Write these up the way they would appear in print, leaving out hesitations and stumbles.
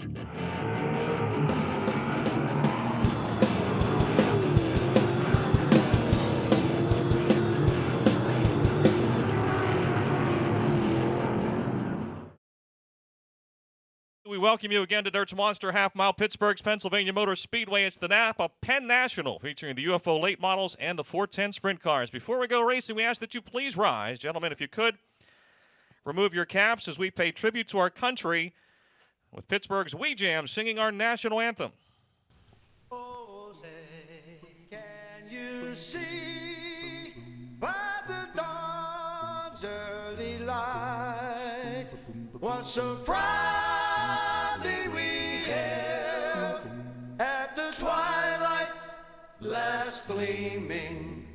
We welcome you again to Dirt's Monster Half Mile, Pittsburgh's Pennsylvania Motor Speedway. It's the Napa Penn National featuring the UFO late models and the 410 sprint cars. Before we go racing, we ask that you please rise. Gentlemen, if you could, remove your caps as we pay tribute to our country with Pittsburgh's Wee Jam singing our national anthem. Oh, say, can you see by the dawn's early light what so proudly we hailed at the twilight's last gleaming,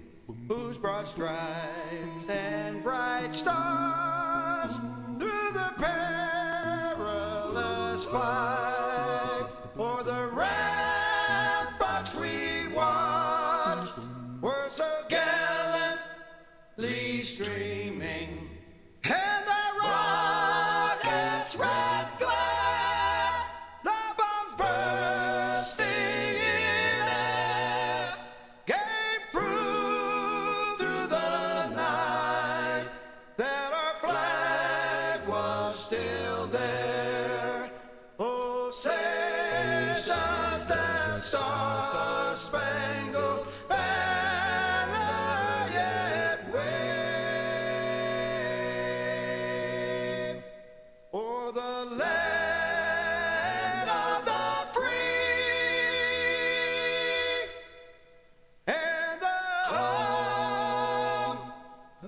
whose broad stripes and bright stars through the perilous fight o'er the ramparts we watched were so gallantly streaming, and the rocket's red glare, the bombs bursting in air, gave proof through the night that our flag was still there. Oh, say does that star-spangled banner yet wave o'er the land of the free and the home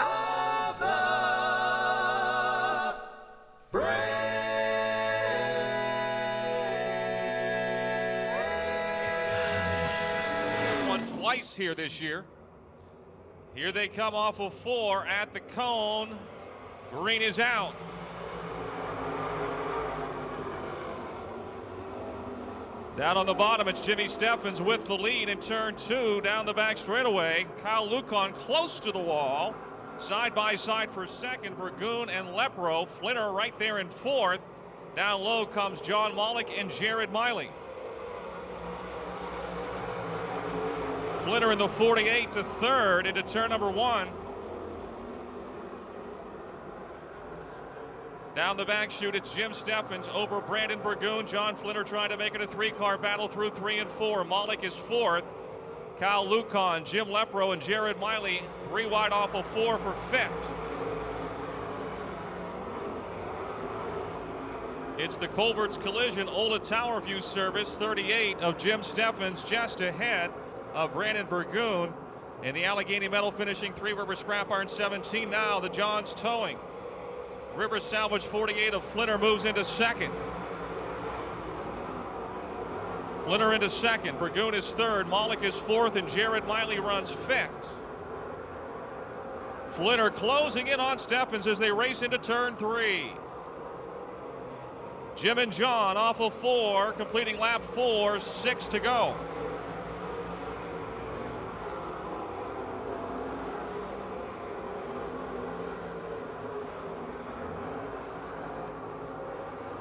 of the brave. Won twice here this year. Here they come off of 4 at the cone. Green is out. Down on the bottom, it's Jimmy Steffens with the lead in turn 2 down the back straightaway. Kyle Lucon close to the wall. Side by side for second, Burgoon and Lepro. Flinner right there in fourth. Down low comes John Molick and Jared Miley. Flinner in the 48 to third into turn number 1. Down the back chute, it's Jim Steffens over Brandon Burgoon. John Flinner trying to make it a 3-car battle through 3 and 4. Molick is fourth. Kyle Lucon, Jim Lepro, and Jared Miley 3 wide off of 4 for fifth. It's the Colbert's Collision Ola Tower View service, 38 of Jim Steffens just ahead of Brandon Burgoon. And the Allegheny Metal finishing 3 River Scrap Iron 17 now. The Johns towing. River Salvage 48 of Flinner moves into second. Flinner into second. Burgoon is third. Molick is fourth, and Jared Miley runs fifth. Flinner closing in on Steffens as they race into turn 3. Jim and John off of 4, completing lap 4, 6 to go.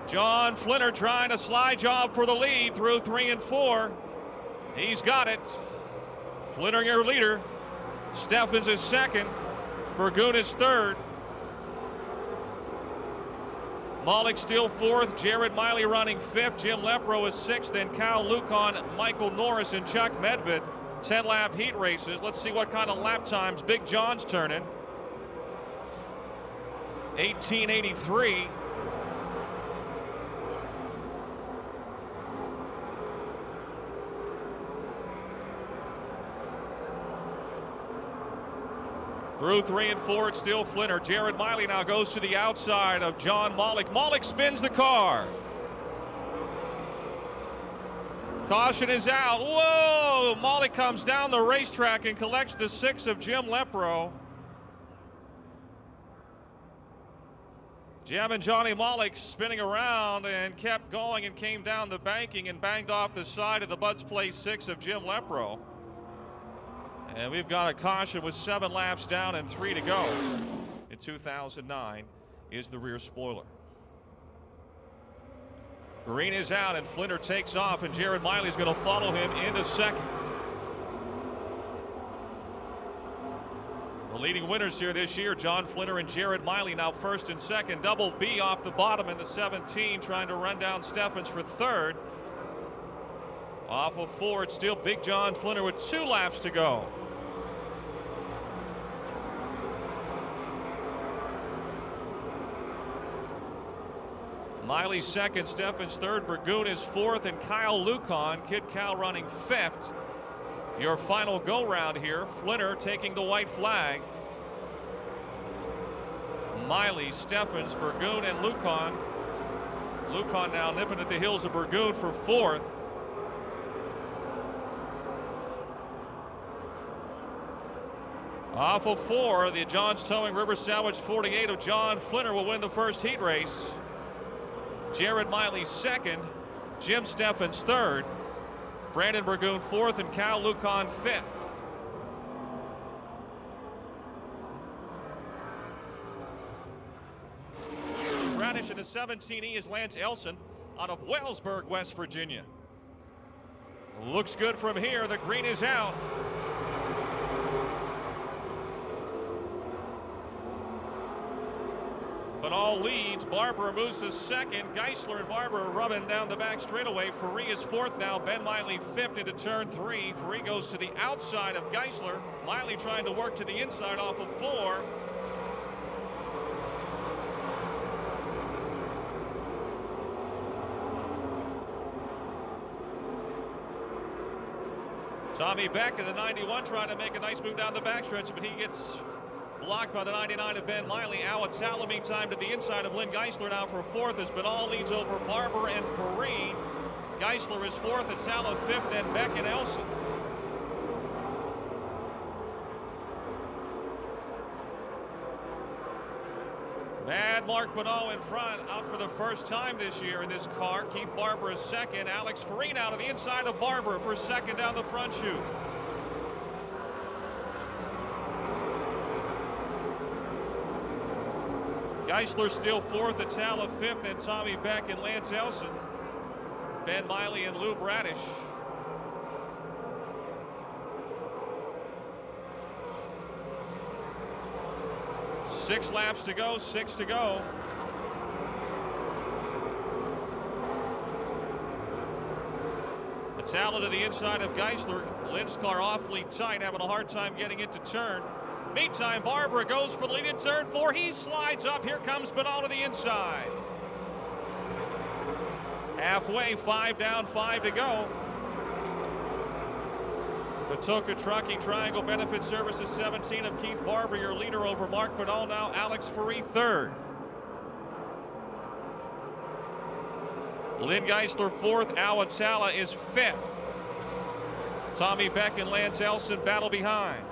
John Flinner trying a slide job for the lead through 3 and 4. He's got it. Flinner your leader. Steffens is second. Burgoon is third. Molick still fourth. Jared Miley running fifth. Jim Lepro is sixth. Then Kyle Lucon, Michael Norris, and Chuck Medved. 10-lap heat races. Let's see what kind of lap times Big John's turning. 1883. Through 3 and 4, it's still Flinner. Jared Miley now goes to the outside of John Molick. Molick spins the car. Caution is out. Whoa! Molick comes down the racetrack and collects the 6 of Jim Lepro. Jim and Johnny Molick spinning around and kept going and came down the banking and banged off the side of the Bud's Place 6 of Jim Lepro. And we've got a caution with 7 laps down and 3 to go. In 2009 is the rear spoiler. Green is out, and Flinner takes off, and Jared Miley is going to follow him into second. The leading winners here this year, John Flinner and Jared Miley, now first and second. Double B off the bottom in the 17, trying to run down Steffens for third. Off of 4, it's still Big John Flinner with 2 laps to go. Miley second, Steffens third, Burgoon is fourth, and Kyle Lucan, Kid Cal running fifth. Your final go round here, Flinner taking the white flag. Miley, Steffens, Burgoon, and Lucan. Lucan now nipping at the heels of Burgoon for fourth. Off of 4, the Johns Towing River Salvage 48 of John Flinner will win the first heat race. Jared Miley second, Jim Steffens third, Brandon Burgoon fourth, and Cal Lucan fifth. Radish in the 17E is Lance Elson out of Wellsburg, West Virginia. Looks good from here. The green is out. But all leads. Barber moves to second. Geisler and Barber rubbing down the back straightaway. Ferree is fourth now. Ben Miley fifth into turn 3. Ferree goes to the outside of Geisler. Miley trying to work to the inside off of 4. Tommy Beck in the 91 trying to make a nice move down the backstretch, but he gets blocked by the 99 of Ben Miley. Awatala meantime to the inside of Lynn Geisler now for fourth as Benall leads over Barber and Ferree. Geisler is fourth, Atala fifth, then Beck and Elson. Mad Mark Benall in front, out for the first time this year in this car. Keith Barber is second. Alex Ferree now to the inside of Barber for second down the front chute. Geisler still fourth, Atala fifth, and Tommy Beck and Lance Elson. Ben Miley and Lou Bradish. Six laps to go, 6 to go. Atala to the inside of Geisler. Lynn's car awfully tight, having a hard time getting into turn. Meantime, Barber goes for the lead in turn 4. He slides up. Here comes Benall to the inside. Halfway, 5 down, 5 to go. Patoka Trucking Triangle Benefit Services 17 of Keith Barber, your leader over Mark Benall. Now Alex Ferree third. Lynn Geisler fourth. Awatala is fifth. Tommy Beck and Lance Elson battle behind.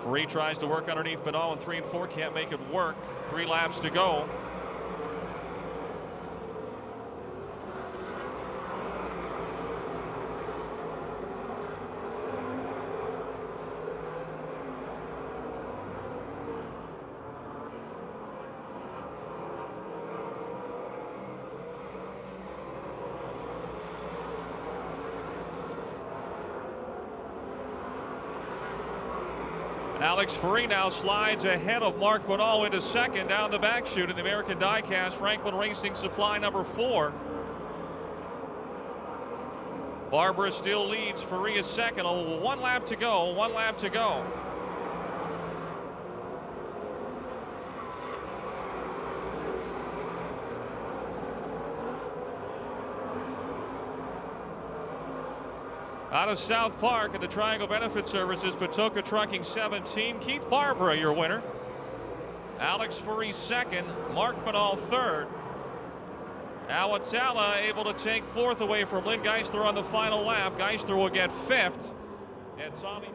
Ferree tries to work underneath Benall in 3 and 4, can't make it work. 3 laps to go. Alex Ferree now slides ahead of Mark Benall into second down the back chute in the American Diecast Franklin Racing Supply number 4. Barbara still leads. Ferree is second. 1 lap to go. 1 lap to go. Out of South Park at the Triangle Benefit Services, Patoka Trucking 17. Keith Barber, your winner. Alex Ferree second. Mark Benall third. Awatala able to take fourth away from Lynn Geisler on the final lap. Geisler will get fifth. And Tommy.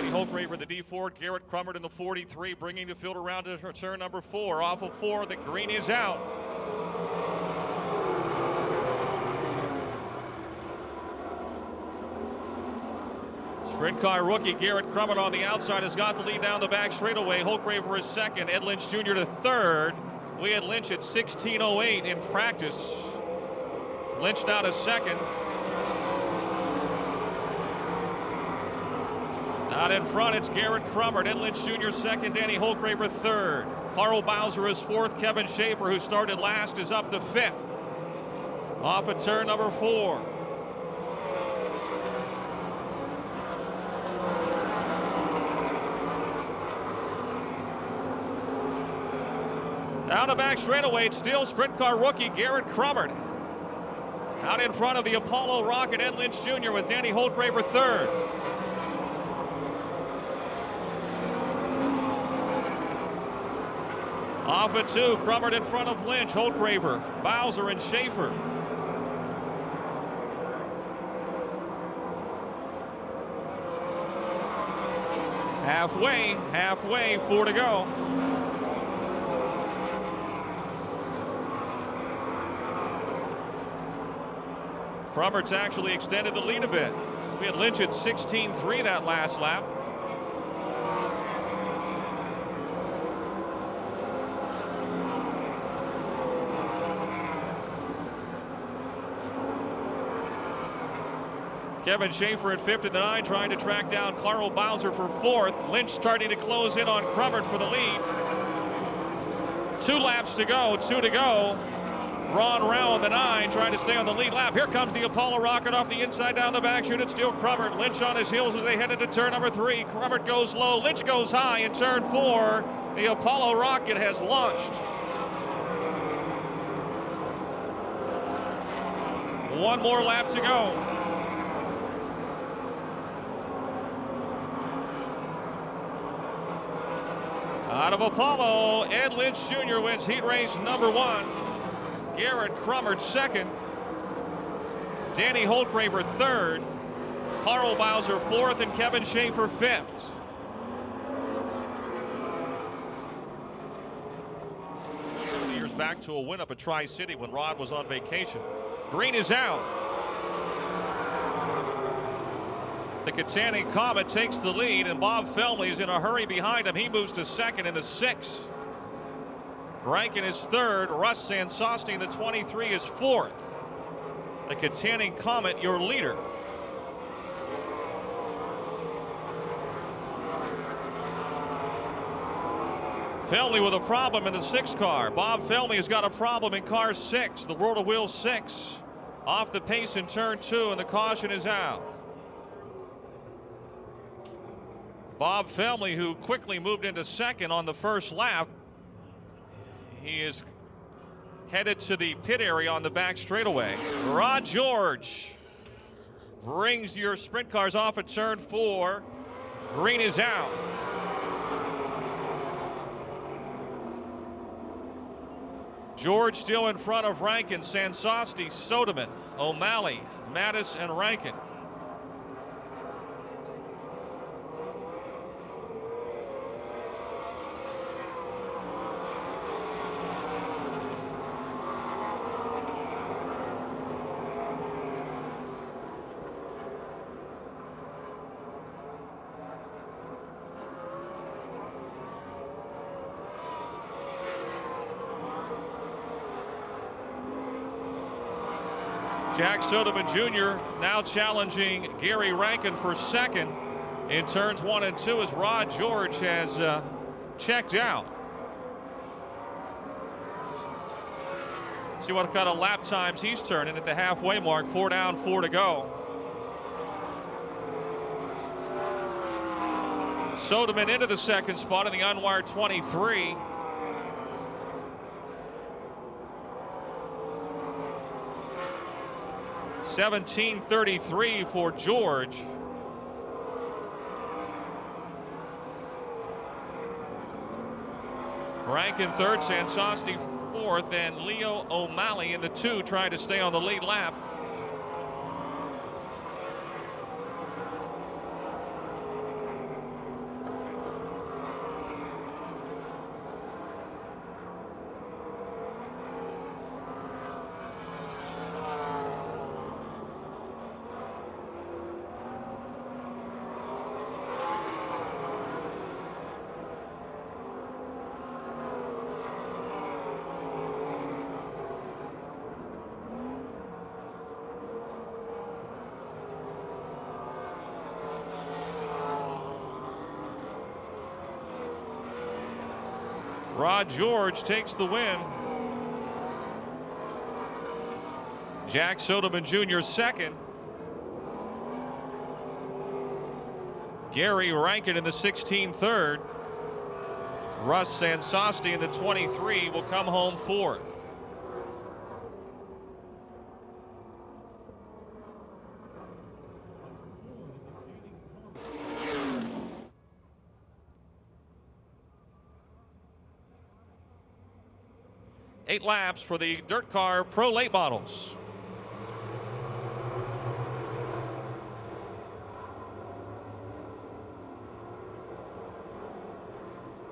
Danny Holgraver, the D4, Garrett Crummert in the 43, bringing the field around to turn number 4. Off of 4, the green is out. Sprint car rookie Garrett Crummett on the outside has got the lead down the back straightaway. Holgraver is second, Ed Lynch Jr. to third. We had Lynch at 16:08 in practice. Lynch now to second. Out in front, it's Garrett Crummert, Ed Lynch Jr. second, Danny Holgraver third. Carl Bowser is fourth. Kevin Schaefer, who started last, is up to fifth. Off of turn number 4. Down the back straightaway, it's still sprint car rookie Garrett Crummert. Out in front of the Apollo Rocket, Ed Lynch Jr. with Danny Holgraver third. Off at 2, Crummert in front of Lynch, Holgraver, Bowser, and Schaefer. Halfway, 4 to go. Crummert's actually extended the lead a bit. We had Lynch at 16:3 that last lap. Kevin Schaefer at 5th in the 9, trying to track down Carl Bowser for 4th. Lynch starting to close in on Crummert for the lead. 2 laps to go, 2 to go. Ron Rao in the 9 trying to stay on the lead lap. Here comes the Apollo Rocket off the inside down the back chute. It's still Crummert. Lynch on his heels as they head into turn number 3. Crummert goes low. Lynch goes high in turn 4. The Apollo Rocket has launched. 1 more lap to go. Out of Apollo, Ed Lynch Jr. wins heat race number 1. Garrett Crummert second. Danny Holgraver third. Carl Bowser 4th and Kevin Schaefer 5th. Years back to a win up at Tri-City when Rod was on vacation. Green is out. The Katanning Comet takes the lead, and Bob Felmley is in a hurry behind him. He moves to second in the 6. Rankin is third. Russ Sansosti in the 23 is 4th. The Katanning Comet, your leader. Felmley with a problem in the 6 car. Bob Felmley has got a problem in car 6, the World of Wheels 6. Off the pace in turn 2, and the caution is out. Bob Felmley, who quickly moved into second on the first lap, he is headed to the pit area on the back straightaway. Rod George brings your sprint cars off at turn 4. Green is out. George still in front of Rankin, Sansosti, Soderman, O'Malley, Mattis, and Rankin. Jack Soderman Jr. now challenging Gary Rankin for second in turns 1 and 2 as Rod George has checked out. See what kind of lap times he's turning at the halfway mark. 4 down, 4 to go. Soderman into the second spot in the unwired 23. $17.33 for George. Rankin third, Sansosti fourth, and Leo O'Malley in the 2 trying to stay on the lead lap. Rod George takes the win. Jack Soderman Jr. second. Gary Rankin in the 16 third. Russ Sansosti in the 23 will come home fourth. Eight laps for the Dirt Car Pro Late Models.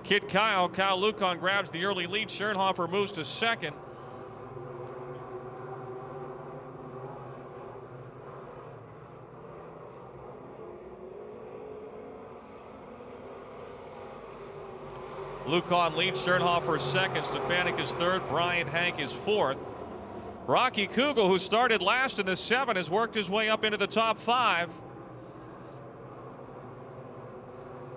Kid Kyle Lucan grabs the early lead. Schernhofer moves to second. Lucan leads, Schernhofer second, Stefanik is third, Bryant Hank is fourth. Rocky Kugel, who started last in the 7, has worked his way up into the top 5.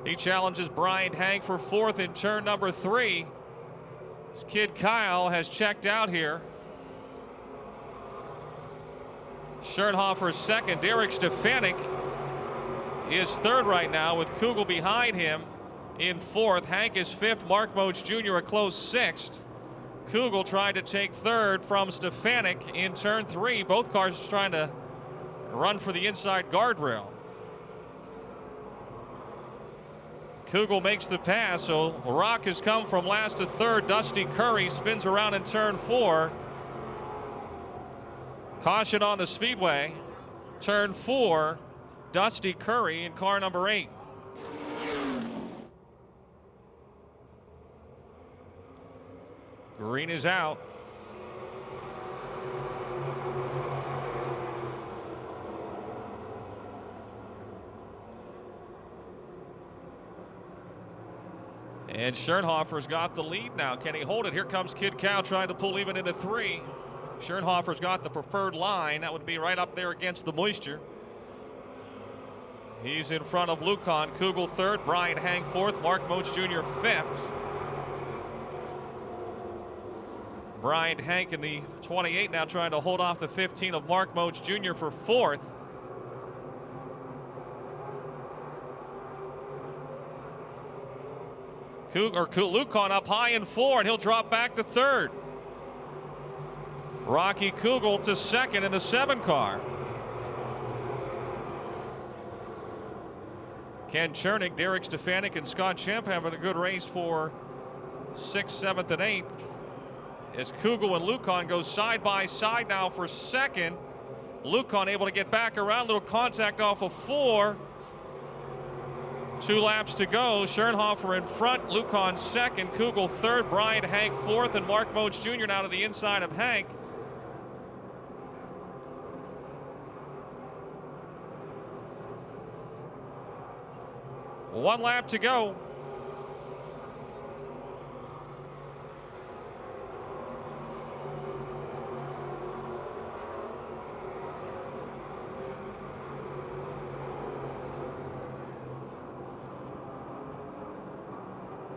He challenges Bryant Hank for fourth in turn number 3. This kid Kyle has checked out here. Schernhofer second. Derek Stefanik is third right now with Kugel behind him in fourth. Hank is fifth. Mark Moach Jr. a close sixth. Kugel tried to take third from Stefanik in turn 3. Both cars trying to run for the inside guardrail. Kugel makes the pass, so Rock has come from last to third. Dusty Curry spins around in turn 4. Caution on the Speedway. Turn 4, Dusty Curry in car number 8. Green is out. And Schernhofer's got the lead now. Can he hold it? Here comes Kid Cow trying to pull even into 3. Schernhofer's got the preferred line. That would be right up there against the moisture. He's in front of Lucan. Kugel third, Bryant Hank fourth, Mark Moach Jr. fifth. Bryant Hank in the 28 now trying to hold off the 15 of Mark Moach Jr. for fourth. Lucan up high in 4, and he'll drop back to third. Rocky Kugel to second in the 7 car. Ken Chernick, Derek Stefanik, and Scott Champ having a good race for 6th, 7th, and 8th. As Kugel and Lucan go side by side now for second. Lucan able to get back around, little contact off of 4. 2 laps to go. Schernhofer in front, Lucan second, Kugel third, Bryant Hank fourth, and Mark Moach Jr. now to the inside of Hank. One lap to go.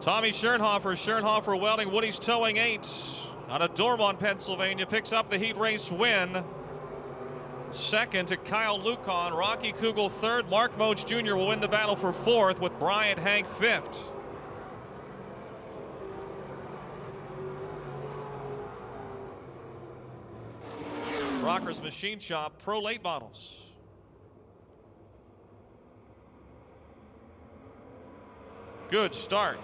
Tommy Schernhofer welding Woody's Towing 8 out of Dormont, Pennsylvania, picks up the heat race win. Second to Kyle Lucan. Rocky Kugel third. Mark Moach Jr. will win the battle for fourth with Bryant Hank fifth. Rocker's Machine Shop Pro Late Models. Good start.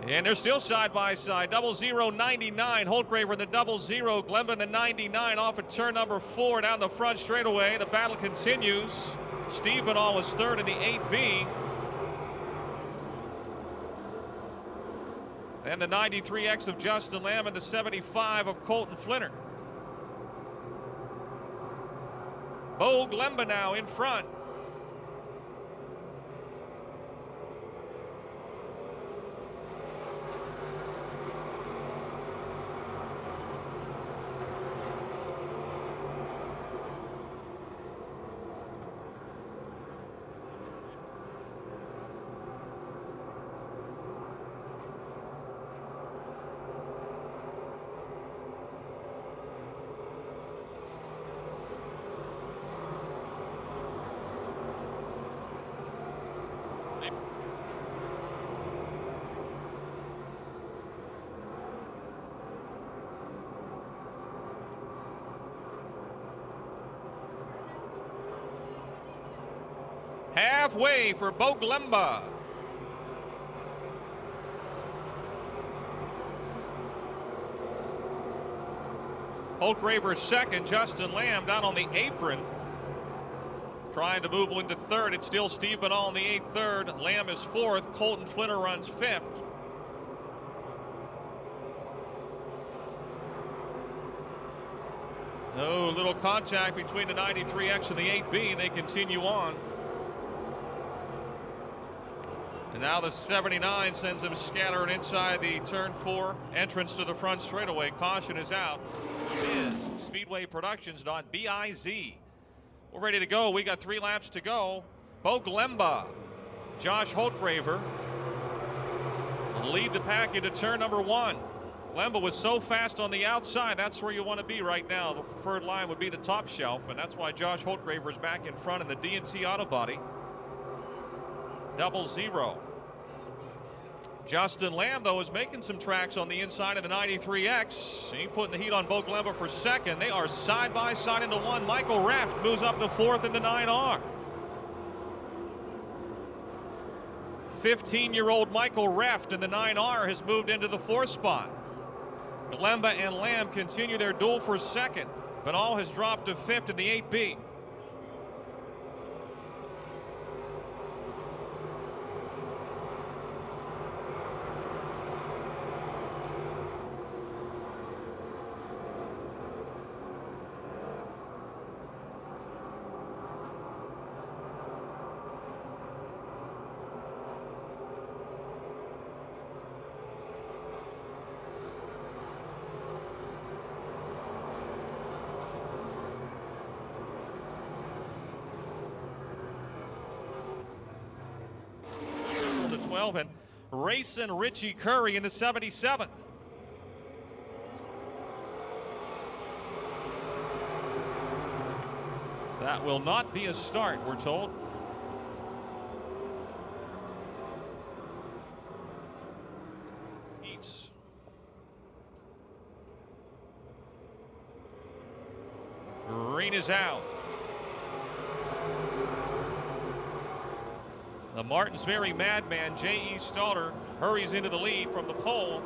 And they're still side by side. 0099. Holtgraver the 00. Glenben the 99 off at turn number 4 down the front straightaway. The battle continues. Steve Benall was third in the 8B. And the 93X of Justin Lamb and the 75 of Colton Flinner. Bo Glemba now in front. Halfway for Bo Glemba. Holtgraver second, Justin Lamb down on the apron. Trying to move into third. It's still Steve Banal in the 8th third. Lamb is 4th. Colton Flinner runs 5th. Oh, little contact between the 93X and the 8B. They continue on. And now the 79 sends them scattering inside the turn 4 entrance to the front straightaway. Caution is out. It is SpeedwayProductions.biz. We're ready to go. We got 3 laps to go. Bo Glemba, Josh Holtgraver lead the pack into turn number 1. Glemba was so fast on the outside. That's where you want to be right now. The preferred line would be the top shelf, and that's why Josh Holtgraver is back in front in the D&T Auto Body. 00. Justin Lamb, though, is making some tracks on the inside of the 93X. He putting the heat on Bo Glemba for second. They are side by side into 1. Michael Reft moves up to 4th in the 9R. 15-year-old Michael Reft in the 9R has moved into the 4th spot. Glemba and Lamb continue their duel for second. Banal has dropped to 5th in the 8B. The 12 and racing Richie Curry in the 77. That will not be a start, we're told. Eats. Green is out. The Martinsbury Madman, J.E. Stalter, hurries into the lead from the pole.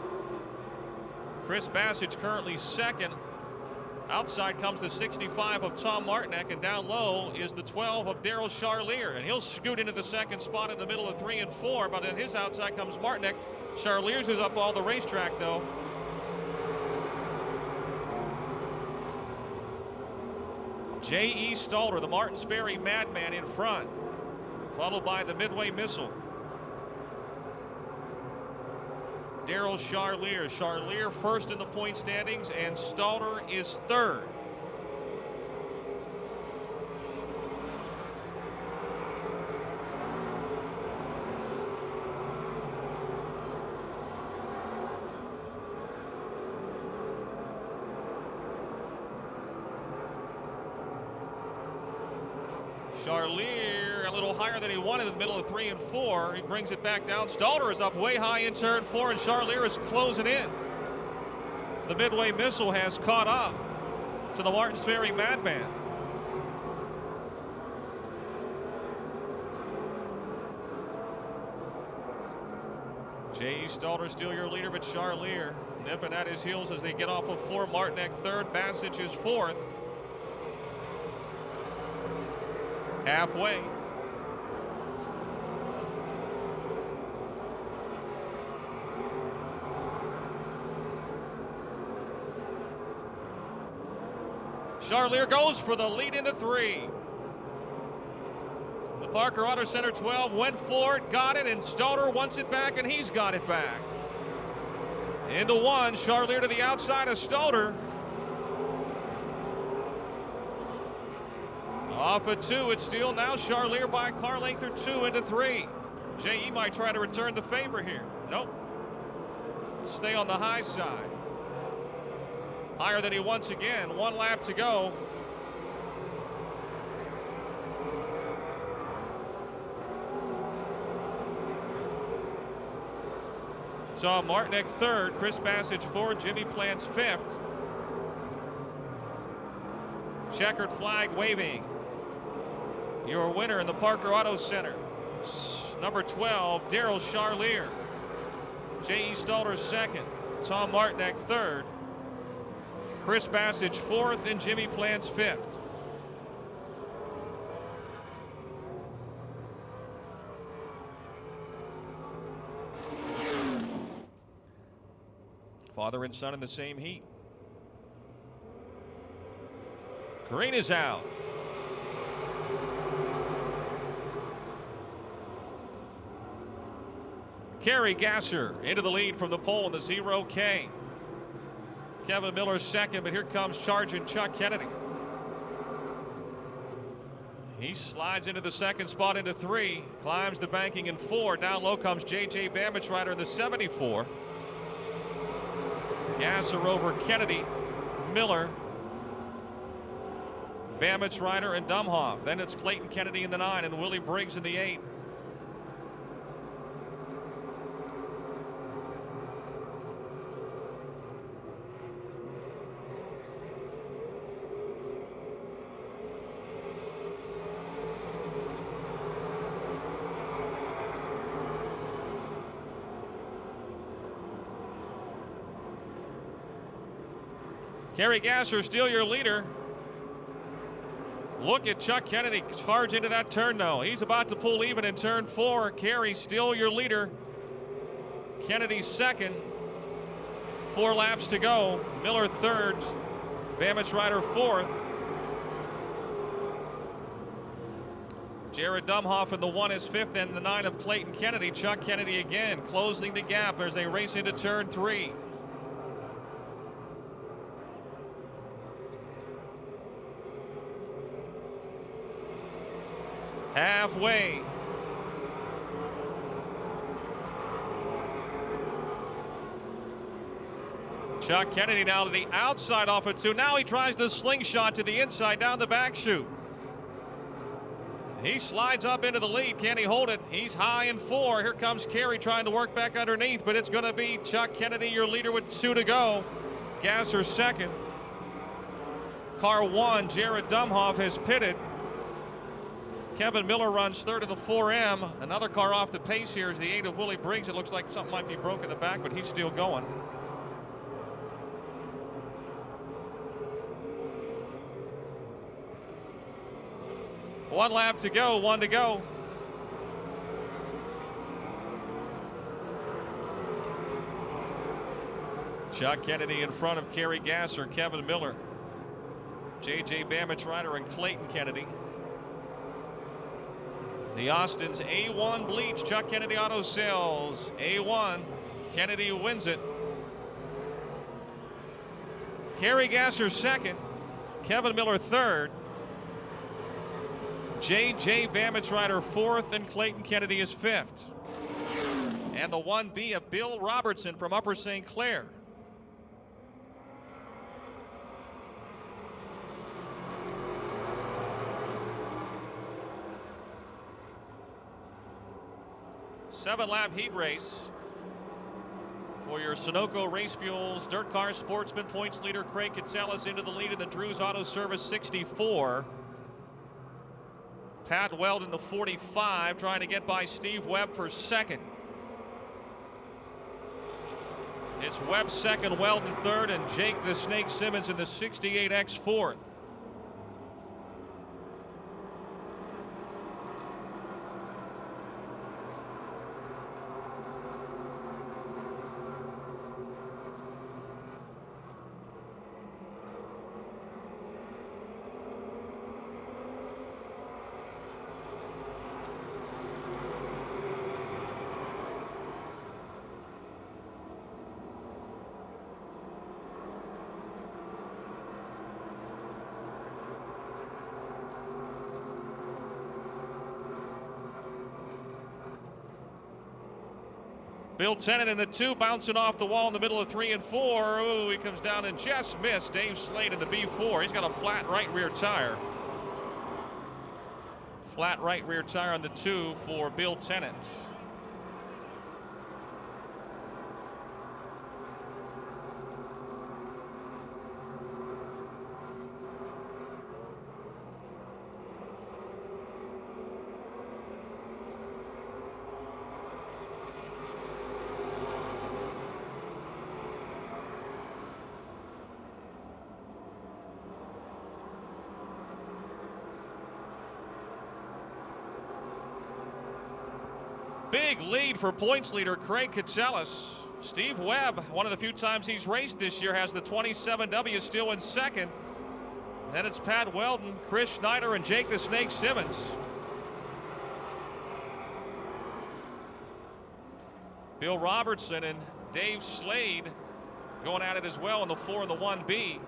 Chris Bassage currently second. Outside comes the 65 of Tom Martinek, and down low is the 12 of Daryl Charlier. And he'll scoot into the second spot in the middle of 3 and 4, but on his outside comes Martinek. Charlier's who's up all the racetrack, though. J.E. Stalter, the Martinsbury Madman, in front, followed by the Midway Missile. Daryl Charlier. Charlier first in the point standings, and Stalter is third. Charlier a little higher than he wanted in the middle of 3 and 4. He brings it back down. Stalter is up way high in turn 4, and Charlier is closing in. The Midway Missile has caught up to the Martins Ferry Madman. J.E. Stalter still your leader, but Charlier nipping at his heels as they get off of 4. Martinek third, Bassage is 4th. Halfway. Charlier goes for the lead into 3. The Parker Auto Center 12 went for it, got it, and Stalter wants it back, and he's got it back. Into 1, Charlier to the outside of Stalter. Off of 2, it's still now Charlier by a car length or 2 into 3. J.E. might try to return the favor here. Nope. Stay on the high side. Higher than he once again. 1 lap to go. Saw Martinek third, Chris Bassage 4th, Jimmy Plants 5th. Checkered flag waving. Your winner in the Parker Auto Center, number 12, Daryl Charlier. J.E. Stalter second, Tom Martinek third, Chris Bassage fourth, and Jimmy Plants fifth. Father and son in the same heat. Green is out. Kerry Gasser into the lead from the pole in the 0K. Kevin Miller second, but here comes charging Chuck Kennedy. He slides into the second spot into 3, climbs the banking in 4. Down low comes J.J. Bamichrider in the 74. Gasser over Kennedy, Miller, Bamichrider, and Dumhoff. Then it's Clayton Kennedy in the 9 and Willie Briggs in the 8. Kerry Gasser, still your leader. Look at Chuck Kennedy charge into that turn now. He's about to pull even in turn 4. Kerry still your leader. Kennedy second. 4 laps to go. Miller third. Bamichrider fourth. Jared Dumhoff in the 1 is fifth, and the 9 of Clayton Kennedy. Chuck Kennedy again closing the gap as they race into turn 3. Halfway. Chuck Kennedy now to the outside off of 2. Now he tries to slingshot to the inside down the back chute. He slides up into the lead. Can he hold it? He's high in 4. Here comes Kerry trying to work back underneath, but it's going to be Chuck Kennedy, your leader, with 2 to go. Gasser second. Car 1, Jared Dumhoff, has pitted. Kevin Miller runs third of the 4M. Another car off the pace here is the 8 of Willie Briggs. It looks like something might be broke in the back, but he's still going. One lap to go, 1 to go. Chuck Kennedy in front of Kerry Gasser, Kevin Miller, J.J. Bamichrider, and Clayton Kennedy. The Austin's A1 bleach, Chuck Kennedy Auto Sales. A1, Kennedy wins it. Kerry Gasser second, Kevin Miller third, J.J. Bamichrider fourth, and Clayton Kennedy is fifth. And the 1B of Bill Robertson from Upper St. Clair. Seven-lap heat race for your Sunoco Race Fuels Dirt Car Sportsman points leader Craig Catsellis into the lead in the Drew's Auto Service 64. Pat Weld in the 45 trying to get by Steve Webb for second. It's Webb second, Weld in third, and Jake the Snake Simmons in the 68X fourth. Bill Tennant in the 2, bouncing off the wall in the middle of 3 and 4. Ooh, he comes down and just missed Dave Slade in the B4. He's got a flat right rear tire. Flat right rear tire on the 2 for Bill Tennant. Big lead for points leader Craig Kitchelis. Steve Webb, one of the few times he's raced this year, has the 27W still in second. Then it's Pat Weldon, Chris Schneider, and Jake the Snake Simmons. Bill Robertson and Dave Slade going at it as well in the 4 and the 1B.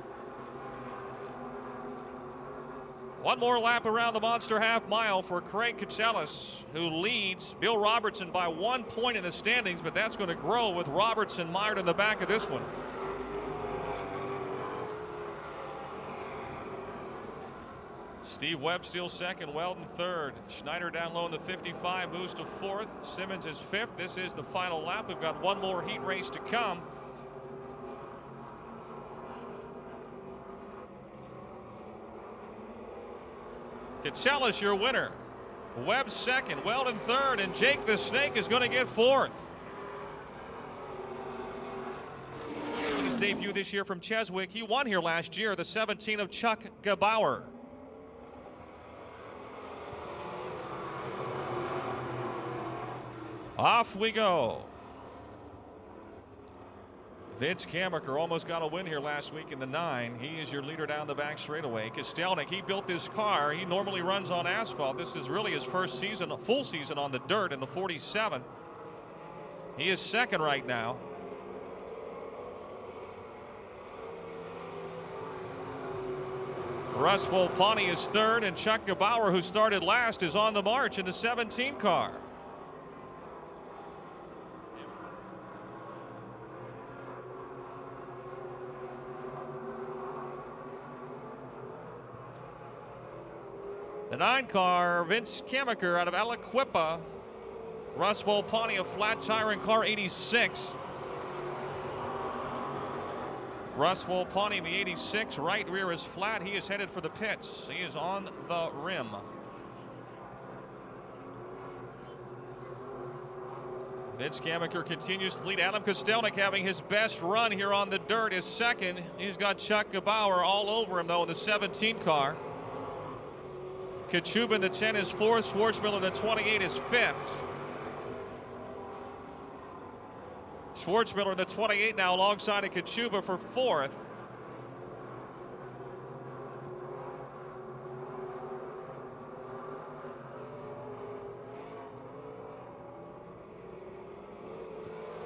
One more lap around the Monster half mile for Craig Kitchelis, who leads Bill Robertson by 1 point in the standings, but that's going to grow with Robertson mired in the back of this one. Steve Webb still second, Weldon third. Schneider down low in the 55, moves to fourth. Simmons is fifth. This is the final lap. We've got one more heat race to come. Kitchelis, your winner. Webb second, Weldon third, and Jake the Snake is going to get fourth. His debut this year from Cheswick. He won here last year, the 17 of Chuck Gebauer. Off we go. Vince Kammaker almost got a win here last week in the 9. He is your leader down the back straightaway. Kostelnik, he built this car. He normally runs on asphalt. This is really his first season, a full season on the dirt in the 47. He is second right now. Russ Volpani is third, and Chuck Gebauer, who started last, is on the march in the 17 car. The 9 car, Vince Kammaker out of Aliquippa. Russ Volpani, a flat tire in car 86. Russ Volpani, the 86, right rear is flat. He is headed for the pits. He is on the rim. Vince Kammaker continues to lead. Adam Kostelnik having his best run here on the dirt is second. He's got Chuck Gebauer all over him, though, in the 17 car. Kachuba in the 10 is fourth. Schwartzmiller in the 28 is fifth. Schwartzmiller in the 28 now alongside of Kachuba for fourth.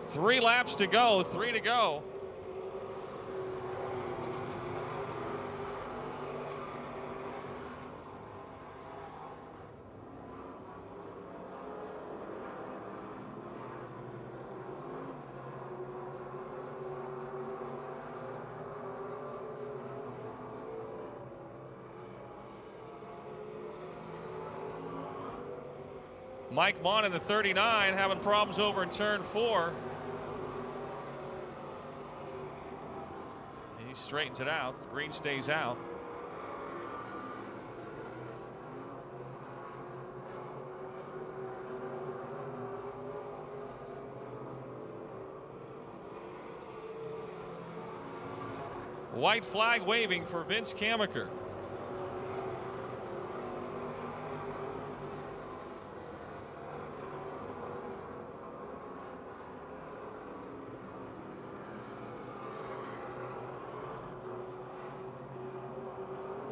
Three laps to go, 3 to go. Mike Mon in the 39 having problems over in turn 4. He straightens it out. Green stays out. White flag waving for Vince Kammaker.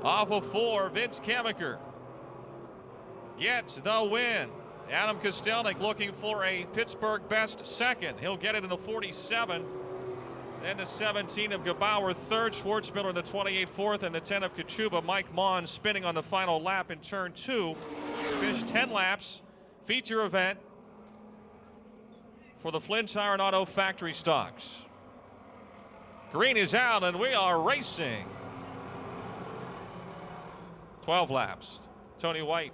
Off of 4, Vince Kammaker gets the win. Adam Kostelnik looking for a Pittsburgh best second. He'll get it in the 47. Then the 17 of Gebauer third, Schwartzmiller in the 28 fourth, and the 10 of Kachuba. Mike Mon spinning on the final lap in turn 2. Finished 10 laps. Feature event for the Flynn Tire and Auto Factory stocks. Green is out and we are racing. 12 laps. Tony White.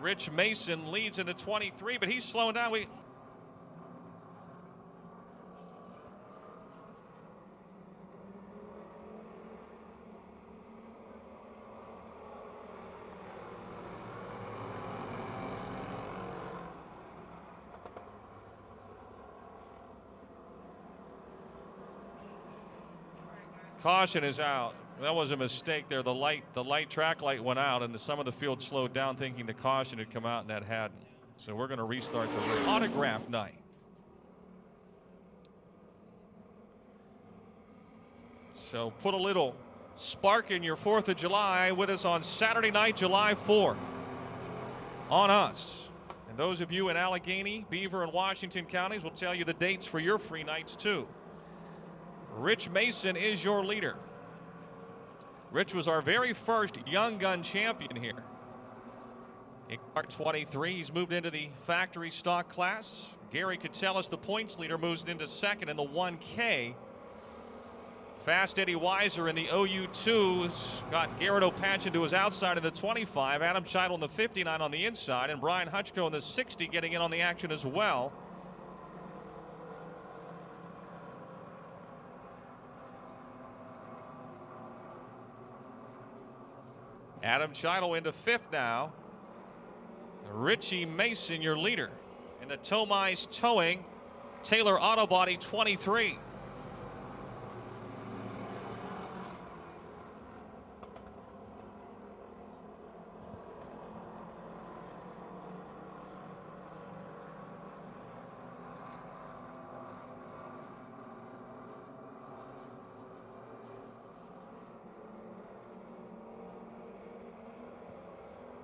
Rich Mason leads in the 23, but he's slowing down. Caution is out. That was a mistake there. The light track light went out, and some of the field slowed down, thinking the caution had come out, and that hadn't. So we're going to restart the race. Autograph night. So put a little spark in your 4th of July with us on Saturday night, July 4th. On us. And those of you in Allegheny, Beaver, and Washington counties will tell you the dates for your free nights too. Rich Mason is your leader. Rich was our very first young gun champion here. In car 23, he's moved into the factory stock class. Gary Catellis, the points leader, moves into second in the 1K. Fast Eddie Weiser in the OU2's got Garrett Opachin to his outside in the 25. Adam Scheidel in the 59 on the inside, and Brian Hutchko in the 60 getting in on the action as well. Adam Scheidel into 5th now. Richie Mason, your leader. In the Tomais Towing, Taylor Auto Body 23.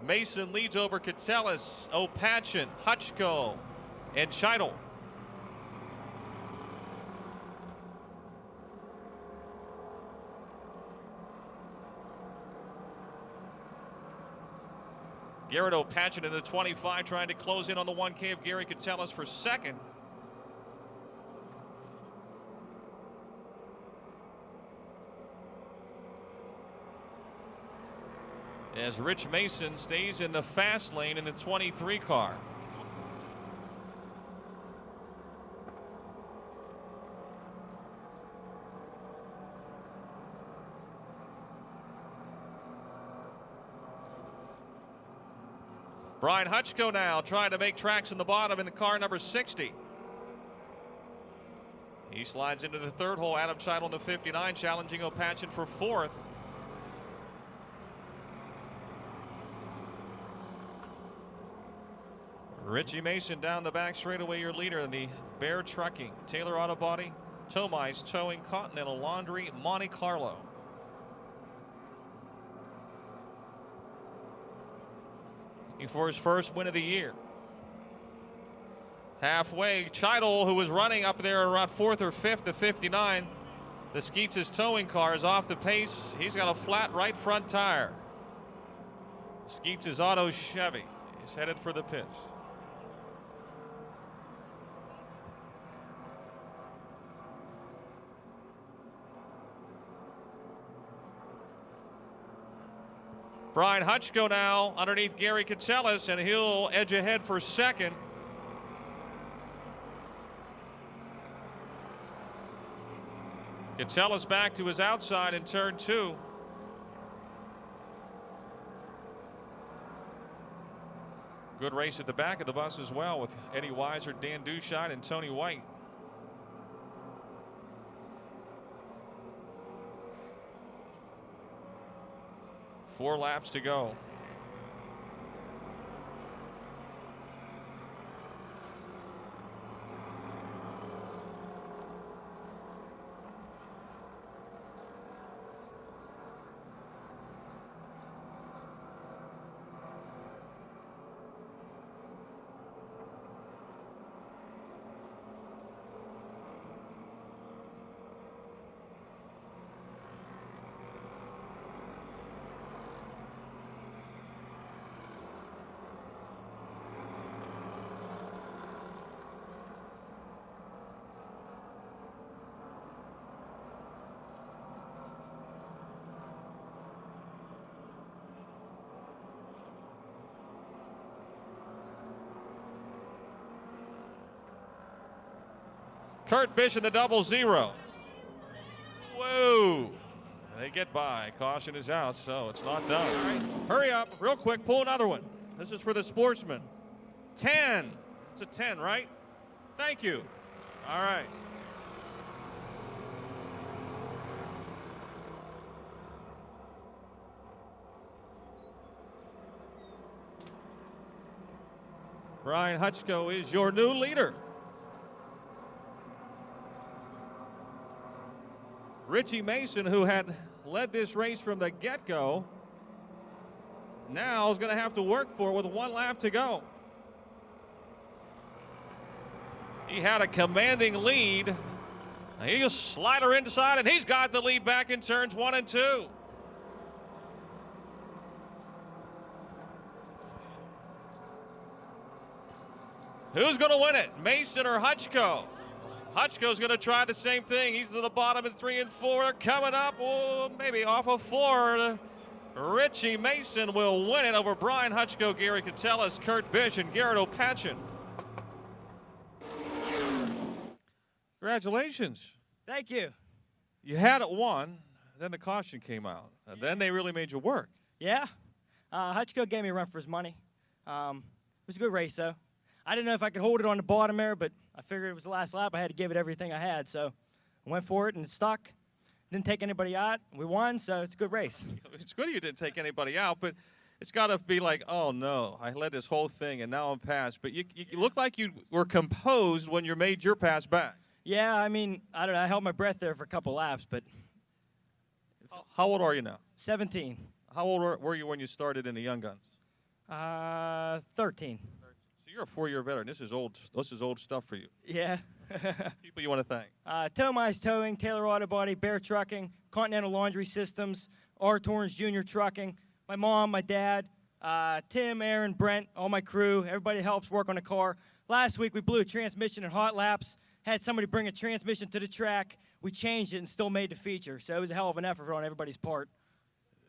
Mason leads over Catellis, Opachin, Hutchko, and Scheidel. Garrett Opachin in the 25 trying to close in on the 1K of Gary Catellis for second. As Rich Mason stays in the fast lane in the 23 car. Brian Hutchko now trying to make tracks in the bottom in the car number 60. He slides into the 3rd hole. Adam Scheidel in the 59 challenging Opachin for 4th. Richie Mason down the back straightaway, your leader in the Bear Trucking, Taylor Auto Body, Tomais Towing, Continental Laundry, Monte Carlo. Looking for his first win of the year. Halfway, Scheidel, who was running up there around 4th or 5th to 59. The Skeets' towing car is off the pace. He's got a flat right front tire. Skeets' Auto Chevy is headed for the pits. Brian Hutchko now underneath Gary Catellis, and he'll edge ahead for second. Catellis back to his outside in turn 2. Good race at the back of the bus as well with Eddie Weiser, Dan Dushine, and Tony White. Four laps to go. Kurt Bish in the 00. Whoa. They get by. Caution is out, so it's not done. All right. Hurry up, real quick, pull another one. This is for the sportsman. 10. It's a 10, right? Thank you. All right. Brian Hutchko is your new leader. Richie Mason, who had led this race from the get-go, now is going to have to work for it with 1 lap to go. He had a commanding lead. He'll slide her inside, and he's got the lead back in turns 1 and 2. Who's going to win it, Mason or Hutchko? Hutchko's going to try the same thing. He's to the bottom in 3 and 4. They're coming up, oh, maybe off of 4. Richie Mason will win it over Brian Hutchko, Gary Catellis, Kurt Bish, and Garrett Opatchen. Congratulations. Thank you. You had it won, then the caution came out, and then they really made you work. Yeah. Hutchko gave me a run for his money. It was a good race, though. I didn't know if I could hold it on the bottom there, but I figured it was the last lap. I had to give it everything I had, so I went for it, and it stuck. Didn't take anybody out. We won, so it's a good race. It's good you didn't take anybody out, but it's got to be like, oh, no, I led this whole thing, and now I'm past. But you look like you were composed when you made your pass back. Yeah, I mean, I don't know. I held my breath there for a couple laps, but. How old are you now? 17. How old were you when you started in the Young Guns? 13. So you're a 4-year veteran. This is old stuff for you. Yeah. People you want to thank? Tomai's Towing, Taylor Auto Body, Bear Trucking, Continental Laundry Systems, R. Torrance Jr. Trucking, my mom, my dad, Tim, Aaron, Brent, all my crew, everybody helps work on the car. Last week we blew a transmission in hot laps, had somebody bring a transmission to the track. We changed it and still made the feature, so it was a hell of an effort on everybody's part.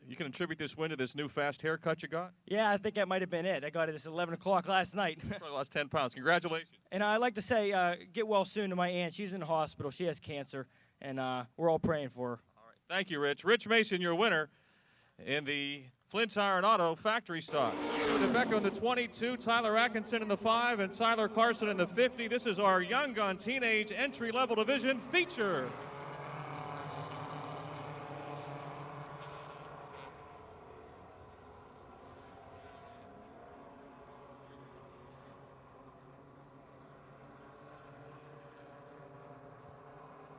You can attribute this win to this new fast haircut you got? Yeah, I think that might have been it. I got it at 11 o'clock last night. Probably lost 10 pounds. Congratulations. And I'd like to say, get well soon to my aunt. She's in the hospital. She has cancer, and we're all praying for her. All right. Thank you, Rich. Rich Mason, your winner in the Flint Tire and Auto Factory Stocks. Rebecca in the 22, Tyler Atkinson in the 5, and Tyler Carson in the 50. This is our Young Gun Teenage Entry-Level Division feature.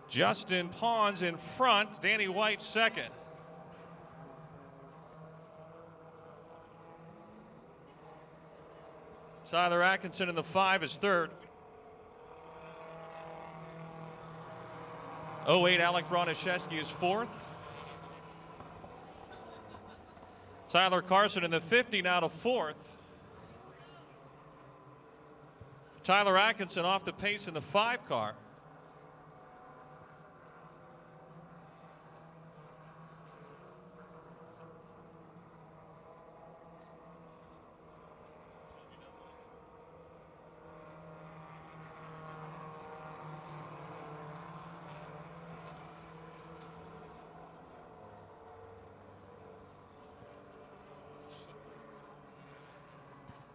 Justin Pons in front, Danny White second. Tyler Atkinson in the 5 is third. 08 Alec Broniszewski is fourth. Tyler Carson in the 50 now to fourth. Tyler Atkinson off the pace in the 5 car.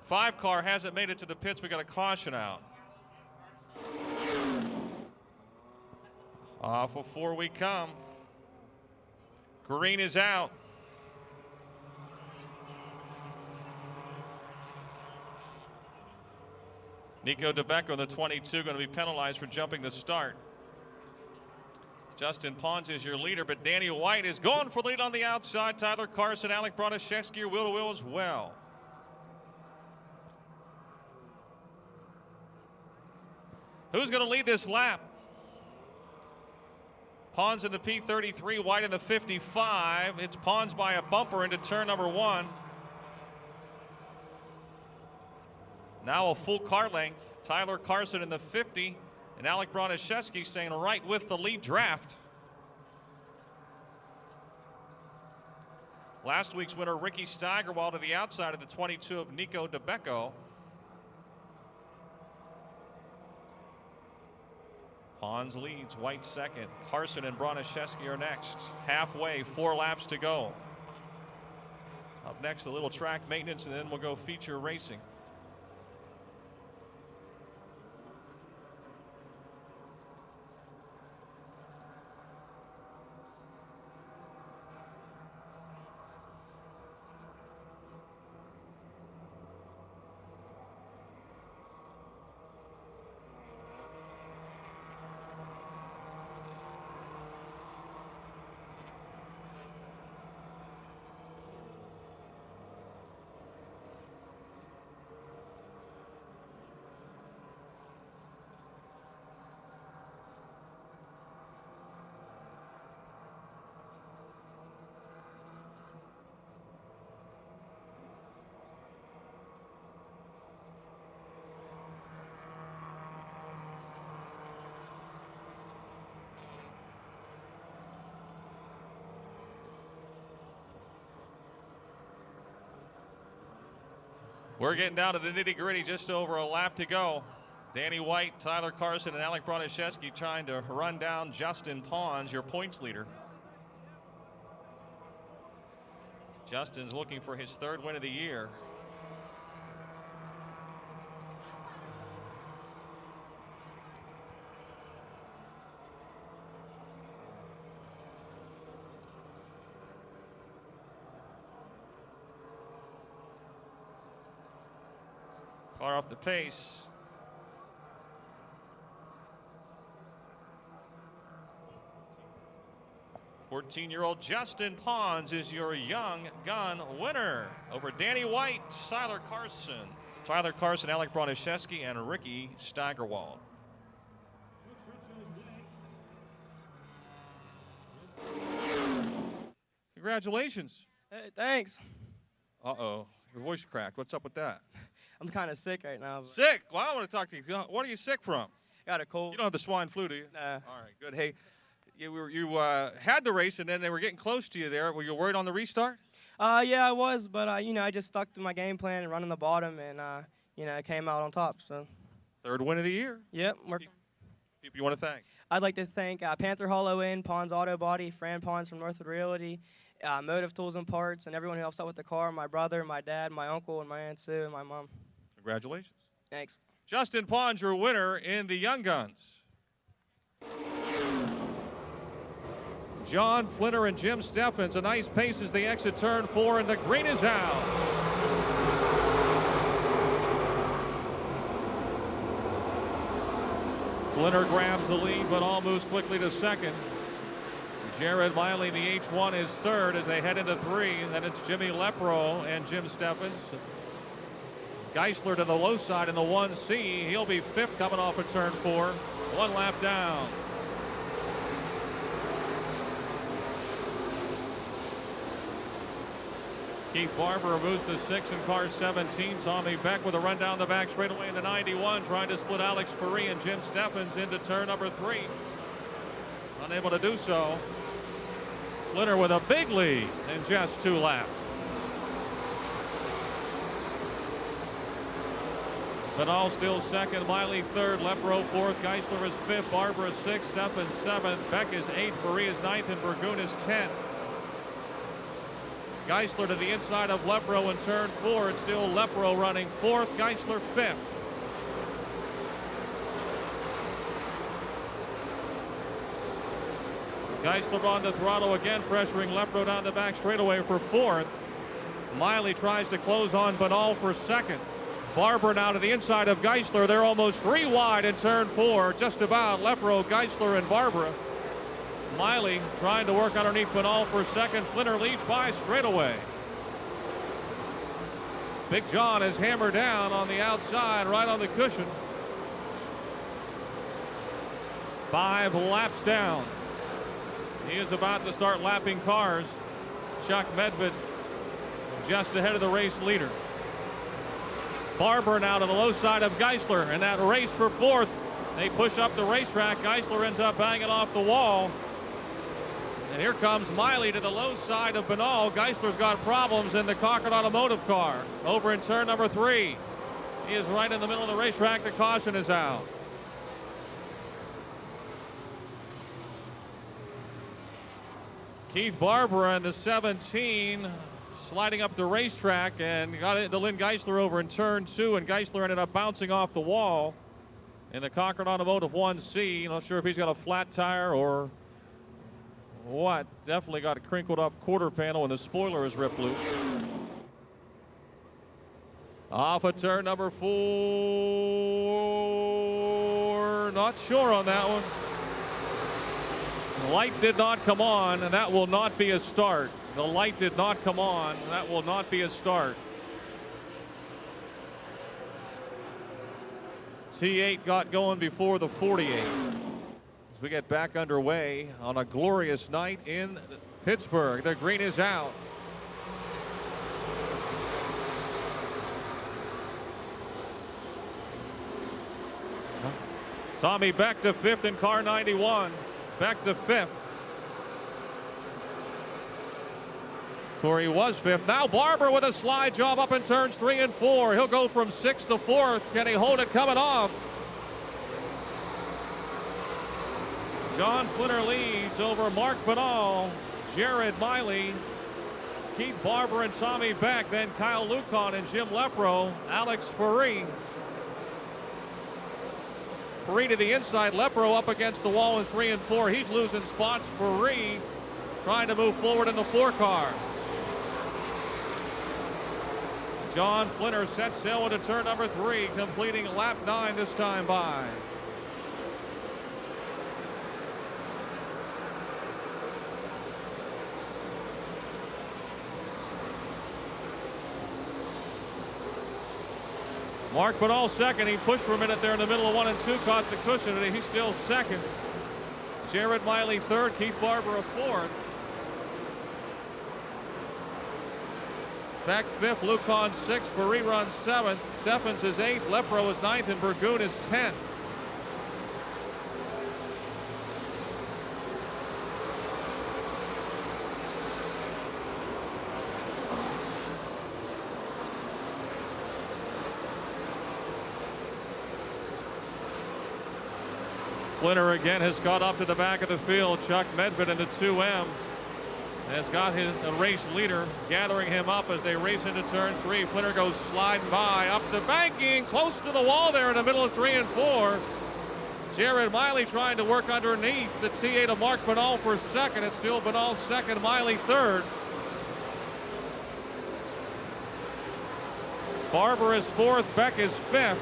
Five car hasn't made it to the pits. We got a caution out. Off of 4 we come. Green is out. Nico DeBecco, the 22, going to be penalized for jumping the start. Justin Pons is your leader, but Danny White is going for the lead on the outside. Tyler Carson, Alec Broniszewski are wheel-to-wheel as well. Who's going to lead this lap? Pons in the P33, White in the 55. It's Pons by a bumper into turn number 1. Now a full car length. Tyler Carson in the 50, and Alec Broniszewski staying right with the lead draft. Last week's winner, Ricky Steigerwald, to the outside of the 22 of Nico DeBecco. Pons leads, White second. Carson and Broniszewski are next. Halfway, 4 laps to go. Up next, a little track maintenance, and then we'll go feature racing. We're getting down to the nitty-gritty, just over a lap to go. Danny White, Tyler Carson, and Alec Broniszewski trying to run down Justin Pons, your points leader. Justin's looking for his 3rd win of the year. Car off the pace. "14-year-old Justin Pons is your young gun winner over Danny White, Tyler Carson, Alec Broniszewski, and Ricky Steigerwald." Congratulations. Hey, thanks. Uh-oh, your voice cracked. What's up with that? I'm kind of sick right now. Sick? Well, I want to talk to you. What are you sick from? Got a cold. You don't have the swine flu, do you? Nah. All right, good. Hey, you had the race, and then they were getting close to you there. Were you worried on the restart? Yeah, I was, but I just stuck to my game plan and running the bottom, and it came out on top. So. 3rd win of the year. Yep. People you want to thank? I'd like to thank Panther Hollow Inn, Pons Auto Body, Fran Pons from Northwood Realty, Motive Tools and Parts, and everyone who helps out with the car. My brother, my dad, my uncle, and my Aunt Sue, and my mom. Congratulations. Thanks. Justin Pons, your winner in the Young Guns. John Flinner and Jim Steffens, a nice pace as they exit turn 4, and the green is out. Flinner grabs the lead, but all moves quickly to 2nd. Red Miley, the H1, is 3rd as they head into 3. And then it's Jimmy Lepro and Jim Steffens. Geisler to the low side in the 1C. He'll be 5th coming off of turn 4. 1 lap down. Keith Barber moves to 6 in car 17. Tommy Beck with a run down the back straightaway in the 91, trying to split Alex Ferree and Jim Steffens into turn number 3. Unable to do so. Flinner with a big lead in just 2 laps. Vidal still 2nd, Miley 3rd, Lepro 4th, Geisler is 5th, Barber is 6th, Steffens 7th, Beck is 8th, Ferree is 9th, and Burgoon is 10th. Geisler to the inside of Lepro in turn 4. It's still Lepro running 4th, Geisler 5th. Geisler on the throttle again, pressuring Lepro down the back straightaway for 4th. Miley tries to close on Banal for 2nd. Barber now to the inside of Geisler. They're almost 3 wide in turn 4. Just about Lepro, Geisler, and Barbara. Miley trying to work underneath Banal for 2nd. Flinner leads by straightaway. Big John is hammered down on the outside, right on the cushion. 5 laps down. He is about to start lapping cars. Chuck Medved just ahead of the race leader. Barber now to the low side of Geisler, and that race for 4th. They push up the racetrack. Geisler ends up banging off the wall. And here comes Miley to the low side of Banal. Geisler's got problems in the Cochran Automotive car. Over in turn number 3. He is right in the middle of the racetrack. The caution is out. Keith Barber in the 17 sliding up the racetrack and got it to Lynn Geisler over in turn 2, and Geisler ended up bouncing off the wall in the Cochran Automotive 1C. Not sure if he's got a flat tire or what. Definitely got a crinkled up quarter panel, and the spoiler is ripped loose. Off of turn number 4. Not sure on that one. The light did not come on, and that will not be a start. The light did not come on. That will not be a start. T8 got going before the 48. As we get back underway on a glorious night in Pittsburgh. The green is out. Tommy Beck to 5th in car 91. Beck to 5th. where he was 5th. Now Barber with a slide job up in turns 3 and 4. He'll go from 6th to 4th. Can he hold it coming off? John Flinner leads over Mark Banal, Jared Miley, Keith Barber and Tommy Beck, then Kyle Lucon and Jim Lepro, Alex Ferree. Ferree to the inside, Lepro up against the wall in 3 and 4. He's losing spots. Ferree trying to move forward in the 4 car. John Flinner sets sail into turn number 3, completing lap 9 this time by. Mark Banal second. He pushed for a minute there in the middle of 1 and 2, caught the cushion, and he's still second. Jared Miley third, Keith Barber a fourth. Beck fifth, Lucon sixth, Ferree runs seventh, Steffens is eighth, Lepro is ninth, and Burgoon is 10th. Flinner again has got up to the back of the field. Chuck Medved in the 2M has got his race leader gathering him up as they race into turn 3. Flinner goes sliding by up the banking, close to the wall there in the middle of 3 and 4. Jared Miley trying to work underneath the TA to Mark Banal for second. It's still Banal second, Miley third. Barber is fourth, Beck is fifth.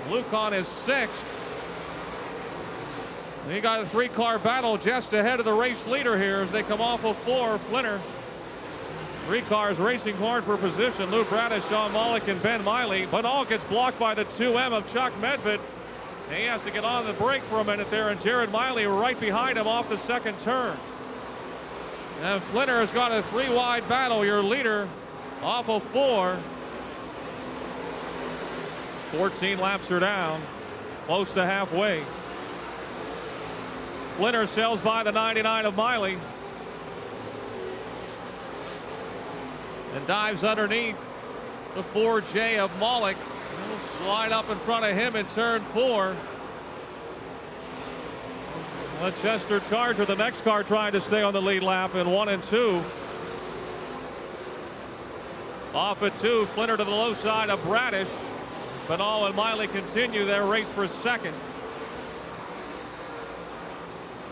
Lucon is sixth. He got a 3-car battle just ahead of the race leader here as they come off of 4. Flinner. 3 cars racing hard for position. Lou Bradish, John Mollick, and Ben Miley. Banal gets blocked by the 2M of Chuck Medved. He has to get on the brake for a minute there, and Jared Miley right behind him off the second turn. And Flinner has got a 3-wide battle. Your leader off of 4. 14 laps are down, close to halfway. Flinner sails by the 99 of Miley and dives underneath the 4J of Mollick. He'll slide up in front of him in turn 4. The Chester Charger, the next car, trying to stay on the lead lap in 1 and 2. Off at 2, Flinner to the low side of Bradish. Banal and Miley continue their race for second.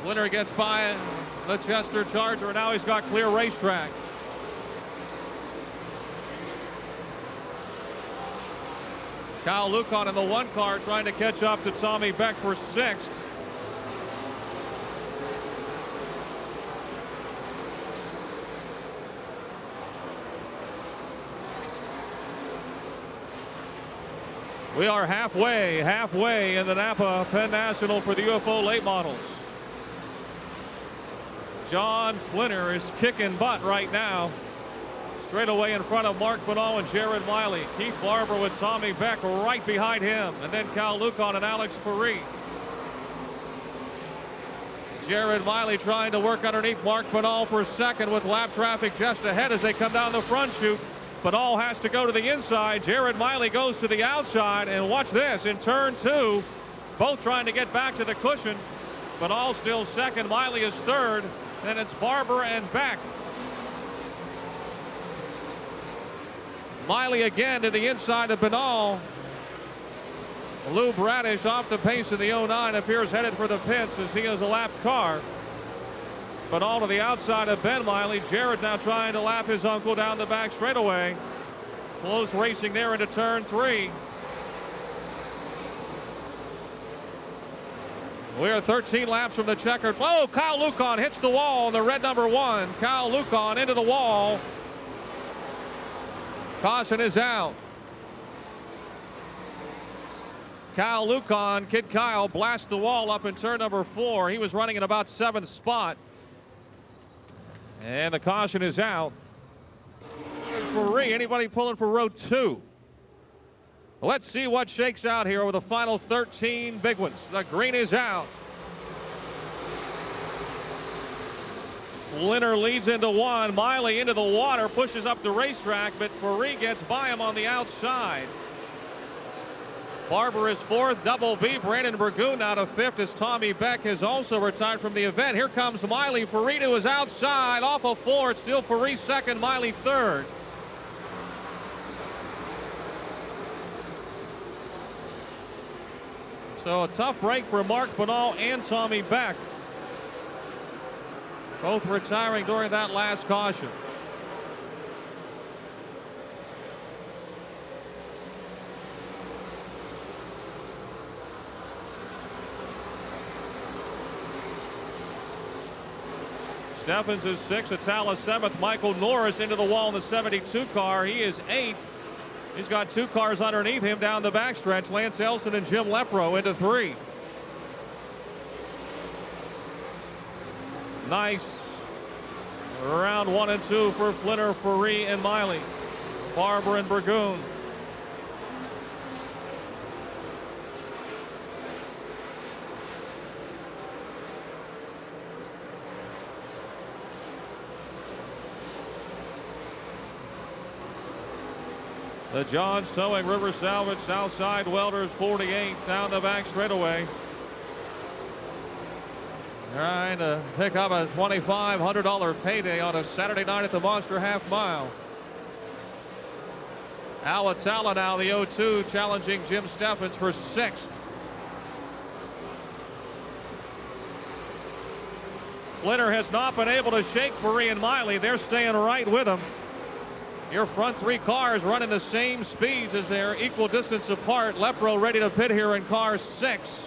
Flinner gets by the Chester Charger, and now he's got clear racetrack. Kyle Lucon in the 1 car trying to catch up to Tommy Beck for 6th. We are halfway in the Napa Penn National for the UFO late models. John Flinner is kicking butt right now. Straight away in front of Mark Banal and Jared Miley. Keith Barber with Tommy Beck right behind him. And then Kyle Lucon and Alex Ferree. Jared Miley trying to work underneath Mark Banal for second with lap traffic just ahead as they come down the front chute. Banal has to go to the inside. Jared Miley goes to the outside. And watch this in turn 2. Both trying to get back to the cushion. Banal still second. Miley is third. Then it's Barber and Beck. Miley again to the inside of Banal. Lou Bradish off the pace of the 09 appears headed for the pits as he is a lapped car. Banal to the outside of Ben Miley. Jared now trying to lap his uncle down the back straightaway. Close racing there into turn 3. We are 13 laps from the checkered. Oh, Kyle Lucon hits the wall in the red number 1. Kyle Lucon into the wall. Caution is out. Kyle Lucon, Kid Kyle, blasts the wall up in turn number 4. He was running in about 7th spot. And the caution is out. Ferree, anybody pulling for row 2? Let's see what shakes out here over the final 13 big ones. The green is out. Flinner leads into one. Miley into the water, pushes up the racetrack, but Ferree gets by him on the outside. Barber is fourth. Double B. Brandon Burgoon out of fifth as Tommy Beck has also retired from the event. Here comes Miley. Ferree to his outside. Off of four. It's still Ferree second. Miley third. So a tough break for Mark Bernal and Tommy Beck. Both retiring during that last caution. Steffens is sixth, Atala seventh. Michael Norris into the wall in the 72 car. He is eighth. He's got two cars underneath him down the backstretch. Lance Elson and Jim Lepro into three. Nice round 1 and 2 for Flinner, Ferree, and Miley. Barber and Burgoon. The Johns Towing River Salvage Southside Welders 48 down the back straightaway. Trying to pick up a $2,500 payday on a Saturday night at the Monster Half Mile. Al Atala now the 0-2 challenging Jim Steffens for sixth. Flinner has not been able to shake Ferree and Miley. They're staying right with him. Your front three cars running the same speeds as they're equal distance apart. Lepro ready to pit here in car 6.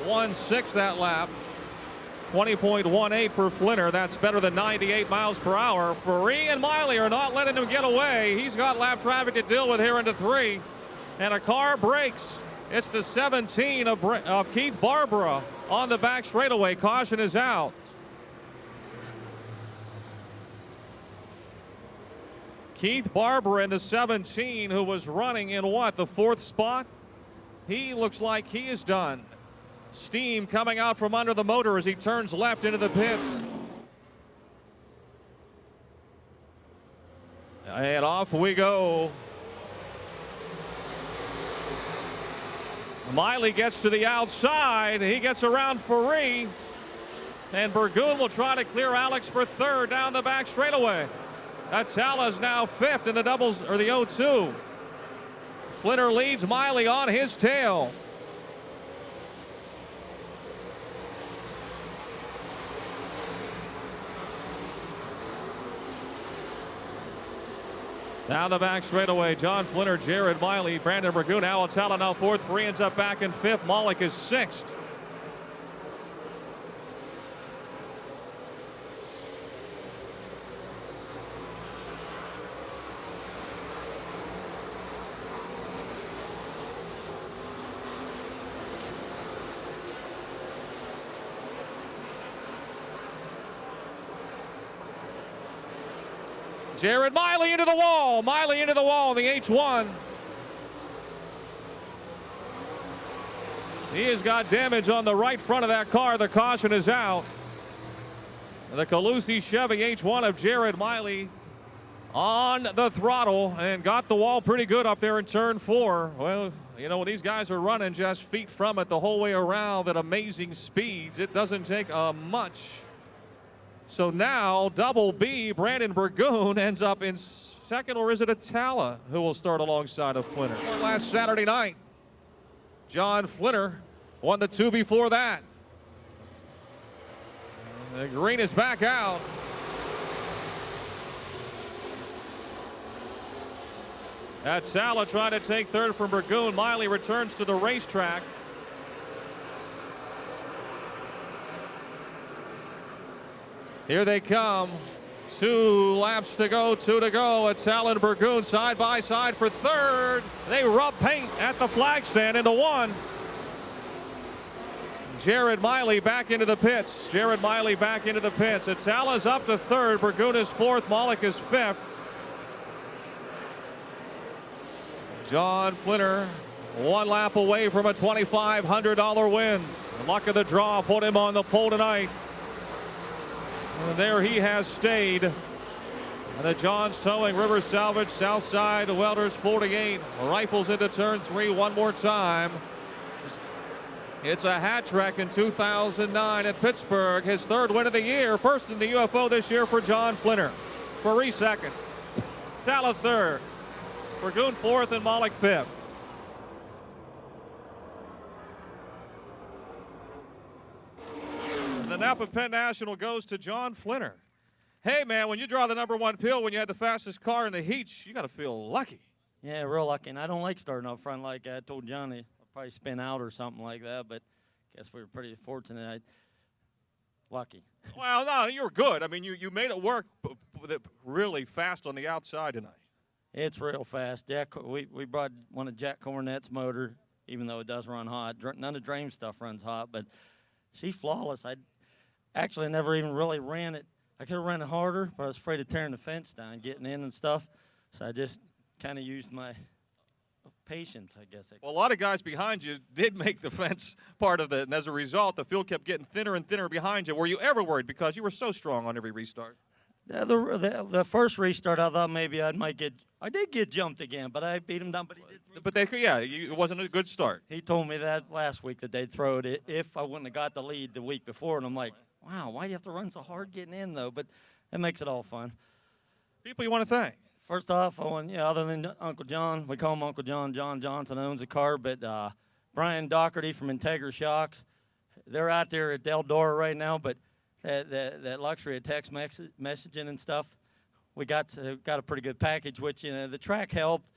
.16 that lap. 20.18 for Flinner. That's better than 98 miles per hour. Ferree and Miley are not letting him get away. He's got lap traffic to deal with here into 3. And a car breaks. It's the 17 of Keith Barbara on the back straightaway. Caution is out. Keith Barbara in the 17, who was running in what, the 4th spot? He looks like he is done. Steam coming out from under the motor as he turns left into the pits. And off we go. Miley gets to the outside. He gets around Ferree. And Burgoon will try to clear Alex for 3rd down the back straightaway. Atala's now 5th in the doubles, or the 0-2. Flinner leads Miley on his tail. Down the back straightaway, John Flinner, Jared Miley, Brandon Burgoon, Al Atala now 4th. Ferree ends up back in 5th. Malik is 6th. Jared Miley into the wall. Miley into the wall, the H1. He has got damage on the right front of that car. The caution is out. The Calusi Chevy H1 of Jared Miley on the throttle and got the wall pretty good up there in turn 4. Well, you know, when these guys are running just feet from it the whole way around at amazing speeds, it doesn't take much. So now, double B, Brandon Burgoon ends up in 2nd, or is it Atala who will start alongside of Flinner? Last Saturday night, John Flinner won the 2 before that. The green is back out. Atala trying to take 3rd from Burgoon. Miley returns to the racetrack. Here they come. 2 laps to go, 2 to go. Attell and Burgoon side by side for third. They rub paint at the flag stand into 1. Jared Miley back into the pits. Jared Miley back into the pits. Attell is up to third. Burgoon is fourth. Malik is fifth. John Flinner 1 lap away from a $2,500 win. The luck of the draw put him on the pole tonight. And there he has stayed. And the Johns Towing River Salvage Southside Welders 48 rifles into turn 3 one more time. It's a hat trick in 2009 at Pittsburgh. His 3rd win of the year. First in the UFO this year for John Flinner. Faree second. Tala third. Burgoon fourth and Malik fifth. The Napa Penn National goes to John Flinner. Hey, man, when you draw the #1 pill when you had the fastest car in the heats, you got to feel lucky. Yeah, real lucky. And I don't like starting up front like that. I told Johnny I'll probably spin out or something like that, but I guess we were pretty fortunate. Lucky. Well, no, you were good. I mean, you made it work really fast on the outside tonight. It's real fast. Jack, we brought one of Jack Cornette's motor, even though it does run hot. None of Drame's stuff runs hot, but she's flawless. I actually never even really ran it. I could have ran it harder, but I was afraid of tearing the fence down, getting in and stuff. So I just kind of used my patience, I guess. Well, a lot of guys behind you did make the fence part of it, and as a result, the field kept getting thinner and thinner behind you. Were you ever worried because you were so strong on every restart? The first restart, I thought maybe I did get jumped again, but I beat him down. But he did. But it wasn't a good start. He told me that last week that they'd throw it if I wouldn't have got the lead the week before, and I'm like, wow, why do you have to run so hard getting in though? But it makes it all fun. People you want to thank? First off, I want, other than Uncle John, we call him Uncle John. John Johnson owns the car, but Brian Doherty from Integra Shocks, they're out there at Eldora right now, but that luxury of text messaging and stuff, we got a pretty good package, which, the track helped.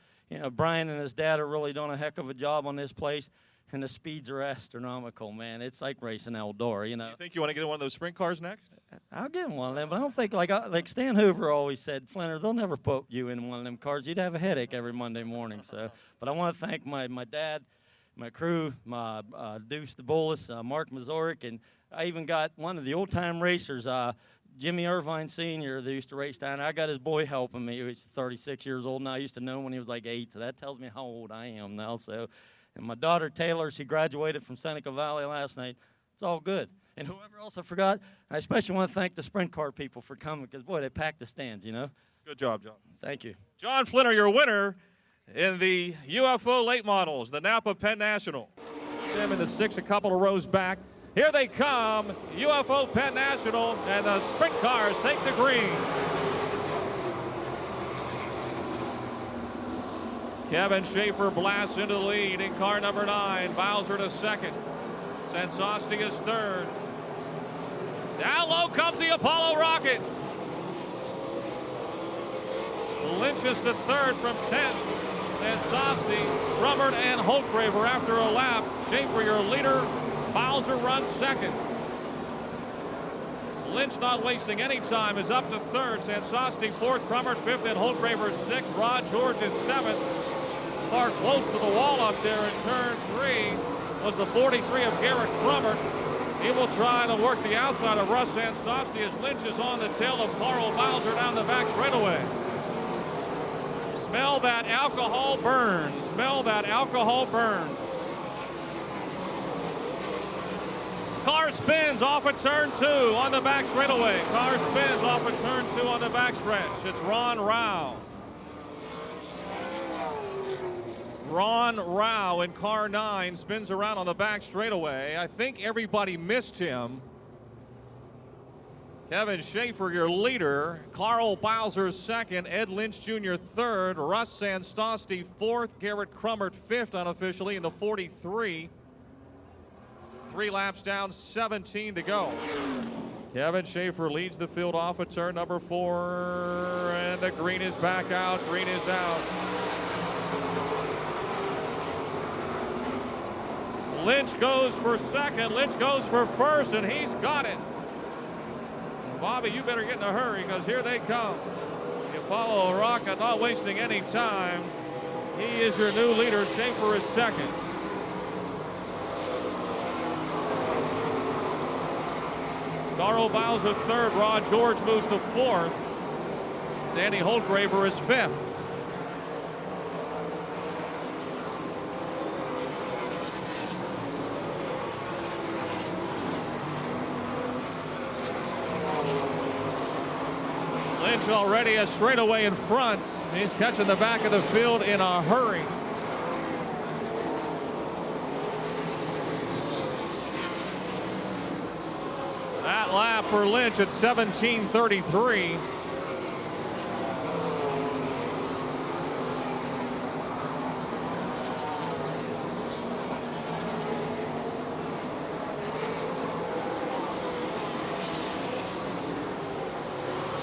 Brian and his dad are really doing a heck of a job on this place, and the speeds are astronomical, man. It's like racing Eldora, You think you want to get in one of those sprint cars next? I'll get in one of them, but I don't think, like Stan Hoover always said, Flinner, they'll never put you in one of them cars. You'd have a headache every Monday morning. So, but I want to thank my dad, my crew, my Deuce DeBolis, Mark Mazorik, and I even got one of the old-time racers, Jimmy Irvine Sr., that used to race down there. I got his boy helping me. He's 36 years old now. I used to know him when he was like 8, so that tells me how old I am now. So, and my daughter Taylor, she graduated from Seneca Valley last night. It's all good. And whoever else I forgot, I especially want to thank the sprint car people for coming because, boy, they packed the stands, Good job, John. Thank you. John Flinner, your winner in the UFO late models, the Napa Penn National. Them in the 6, a couple of rows back. Here they come, UFO Penn National, and the sprint cars take the green. Kevin Schaefer blasts into the lead in car number 9. Bowser to second. Sansosti is third. Down low comes the Apollo rocket. Lynch is to third from 10th. Sansosti, Drummond, and Holtgraver after a lap. Schaefer, your leader. Bowser runs second. Lynch, not wasting any time, is up to third. Sansosti fourth, Crummert fifth, and Holtgraver sixth. Rod George is seventh. Far close to the wall up there in turn 3 was the 43 of Garrett Crummert. He will try to work the outside of Russ Sansosti as Lynch is on the tail of Carl Bowser down the back straightaway. Smell that alcohol burn. Smell that alcohol burn. Car spins off of turn 2 on the back straightaway. Car spins off of turn 2 on the backstretch. It's Ron Rao. Ron Rao in car 9 spins around on the back straightaway. I think everybody missed him. Kevin Schaefer, your leader. Carl Bowser second. Ed Lynch Jr. third. Russ Sansosti fourth. Garrett Crummert fifth unofficially in the 43. 3 laps down, 17 to go. Kevin Schaefer leads the field off of turn number 4. And the green is back out. Green is out. Lynch goes for second. Lynch goes for first, and he's got it. Bobby, you better get in a hurry because here they come. The Apollo Rocket not wasting any time. He is your new leader. Schaefer is second. Darrell Bowser third. Rod George moves to fourth. Danny Holtgraver is fifth. Lynch already a straightaway in front. He's catching the back of the field in a hurry. That lap for Lynch at 17:33.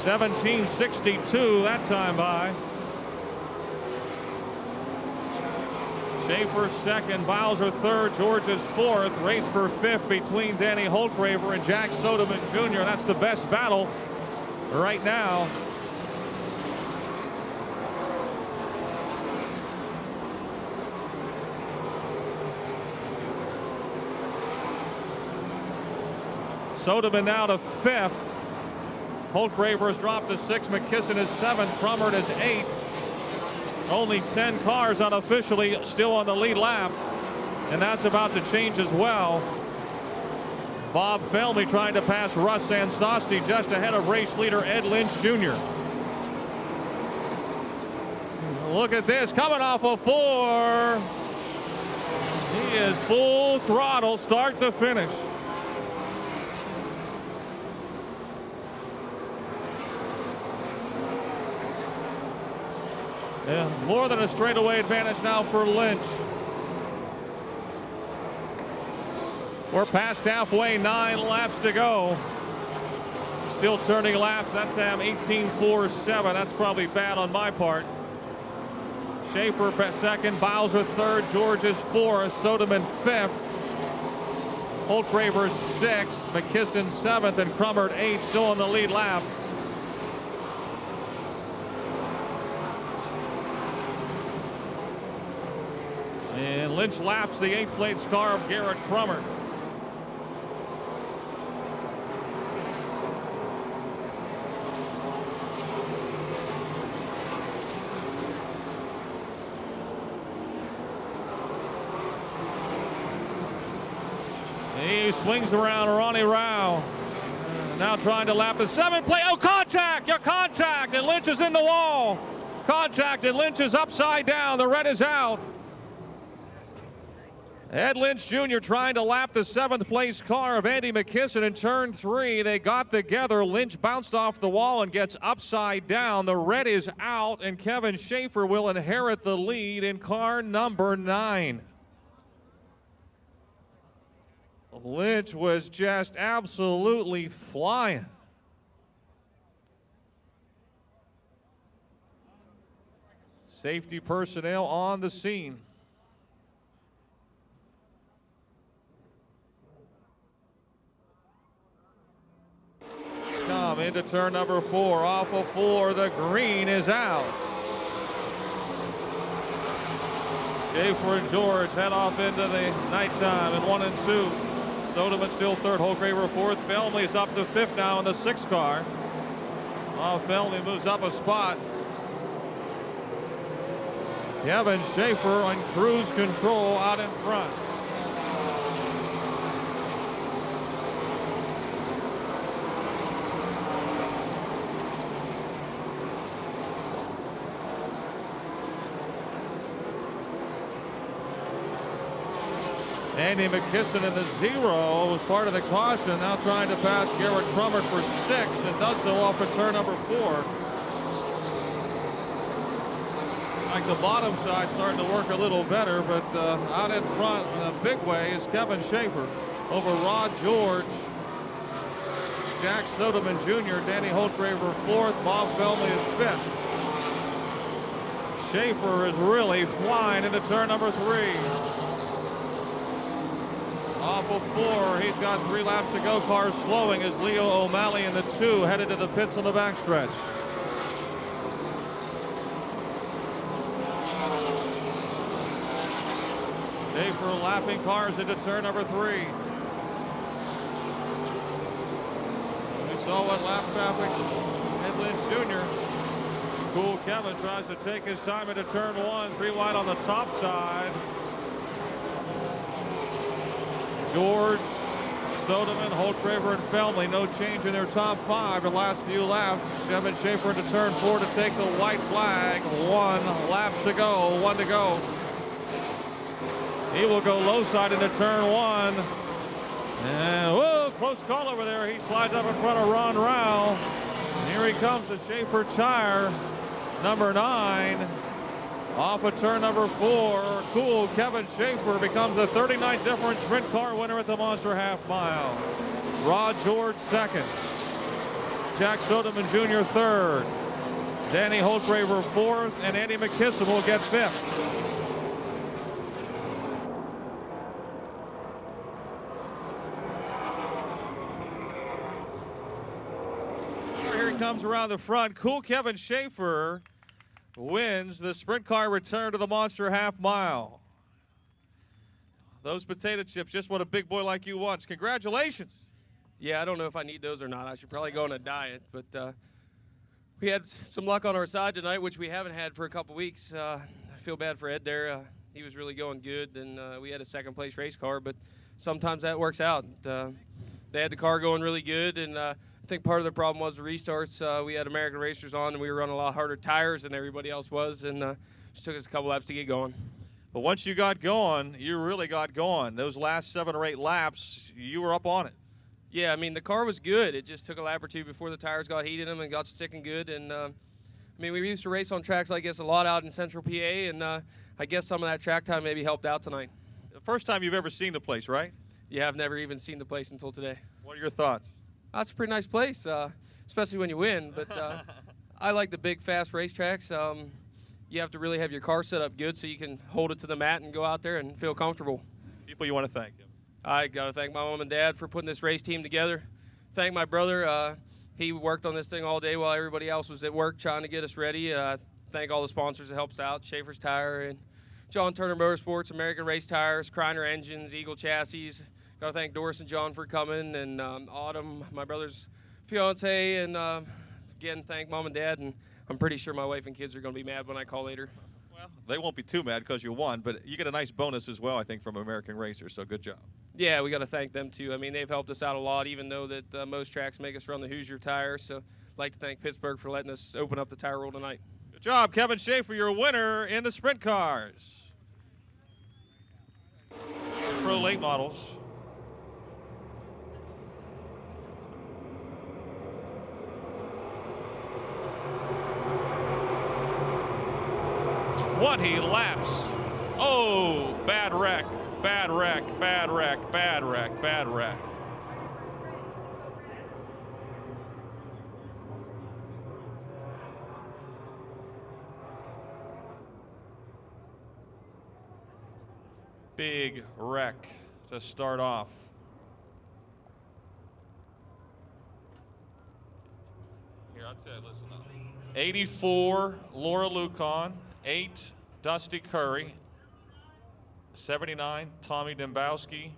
$17.62 that time by. Schaefer second, Bowser third, George is fourth. Race for fifth between Danny Holtgraver and Jack Soderman Jr. That's the best battle right now. Soderman now to fifth. Holtgraver has dropped to sixth. McKisson is seventh. Crummert is eighth. Only 10 cars unofficially still on the lead lap, and that's about to change as well. Bob Felmy trying to pass Russ Anstosty just ahead of race leader Ed Lynch Jr. Look at this, coming off a 4. He is full throttle start to finish. Yeah, more than a straightaway advantage now for Lynch. We're past halfway, 9 laps to go. Still turning laps. That time 18.47. That's probably bad on my part. Schaefer second, Bowser third, George is fourth, Soderman fifth, Holtgraver sixth, McKisson seventh, and Crummert eighth, still on the lead lap. And Lynch laps the 8th place car of Garrett Crummert. He swings around Ronnie Rao. Now trying to lap the 7th place. Oh, contact! Yeah, contact! And Lynch is in the wall. Contact, and Lynch is upside down. The red is out. Ed Lynch Jr. trying to lap the 7th place car of Andy McKisson in turn 3. They got together. Lynch bounced off the wall and gets upside down. The red is out, and Kevin Schaefer will inherit the lead in car number 9. Lynch was just absolutely flying. Safety personnel on the scene. Come into turn number 4. Off of 4, the green is out. Schaefer and George head off into the nighttime in 1 and 2. Soderman still third, Holtgraver fourth. Felmy is up to fifth now in the 6th car. Felmy moves up a spot. Kevin Schaefer on cruise control out in front. Andy McKisson in the 0 was part of the caution. Now trying to pass Garrett Crummert for 6th and does so off of turn number 4. Like the bottom side starting to work a little better, but out in front in a big way is Kevin Schaefer over Rod George, Jack Soderman Jr., Danny Holtgraver 4th, Bob Felmy is 5th. Schaefer is really flying into turn number 3. Off of 4, he's got 3 laps to go. Cars slowing as Leo O'Malley in the 2 headed to the pits on the backstretch. Schaefer lapping cars into turn number 3. We saw what lap traffic Ed Lynch Jr. Cool Kevin tries to take his time into turn 1. 3 wide on the top side. George, Soderman, Holtgraver, and Felmley, no change in their top 5 the last few laps. Kevin Schaefer into turn 4 to take the white flag. 1 lap to go, 1 to go. He will go low side into turn 1. And whoa, close call over there. He slides up in front of Ron Rao. Here he comes, the Schaefer tire, number 9. Off of turn number 4, cool Kevin Schaefer becomes the 39th difference sprint car winner at the Monster Half Mile. Rod George second. Jack Soderman Jr. third. Danny Holtgraver fourth, and Andy McKisson will get 5th. Here he comes around the front. Cool Kevin Schaefer wins the sprint car return to the Monster Half Mile. Those potato chips, just what a big boy like you wants. Congratulations. Yeah, I don't know if I need those or not. I should probably go on a diet, but we had some luck on our side tonight, which we haven't had for a couple weeks. I feel bad for Ed there. He was really going good, and we had a second-place race car, but sometimes that works out. They had the car going really good, and I think part of the problem was the restarts. We had American racers on, and we were running a lot harder tires than everybody else was, and just took us a couple laps to get going. But once you got going, you really got going. Those last 7 or 8 laps, you were up on it. Yeah, I mean, the car was good. It just took a lap or 2 before the tires got heated them and got sticking good. And, I mean, we used to race on tracks like this a lot out in Central PA, and I guess some of that track time maybe helped out tonight. The first time you've ever seen the place, right? Yeah, I've never even seen the place until today. What are your thoughts? That's a pretty nice place, especially when you win. But I like the big, fast racetracks. You have to really have your car set up good so you can hold it to the mat and go out there and feel comfortable. People you want to thank. I got to thank my mom and dad for putting this race team together. Thank my brother. He worked on this thing all day while everybody else was at work trying to get us ready. Thank all the sponsors that helps out, Schaefer's Tire and John Turner Motorsports, American Race Tires, Kreiner Engines, Eagle Chassis. Got to thank Doris and John for coming, and Autumn, my brother's fiance, and again, thank mom and dad. And I'm pretty sure my wife and kids are going to be mad when I call later. Well, they won't be too mad because you won, but you get a nice bonus as well, I think, from American Racers, so good job. Yeah, we got to thank them, too. I mean, they've helped us out a lot, even though that most tracks make us run the Hoosier tire. So I'd like to thank Pittsburgh for letting us open up the tire roll tonight. Good job, Kevin Schaefer, your winner in the sprint cars. Pro late models. What he laps. Oh, bad wreck, bad wreck, bad wreck, bad wreck, bad wreck. Big wreck to start off. Here, I'll tell you, listen up. 84, Laura Lucon. 8, Dusty Curry. 79, Tommy Dembowski.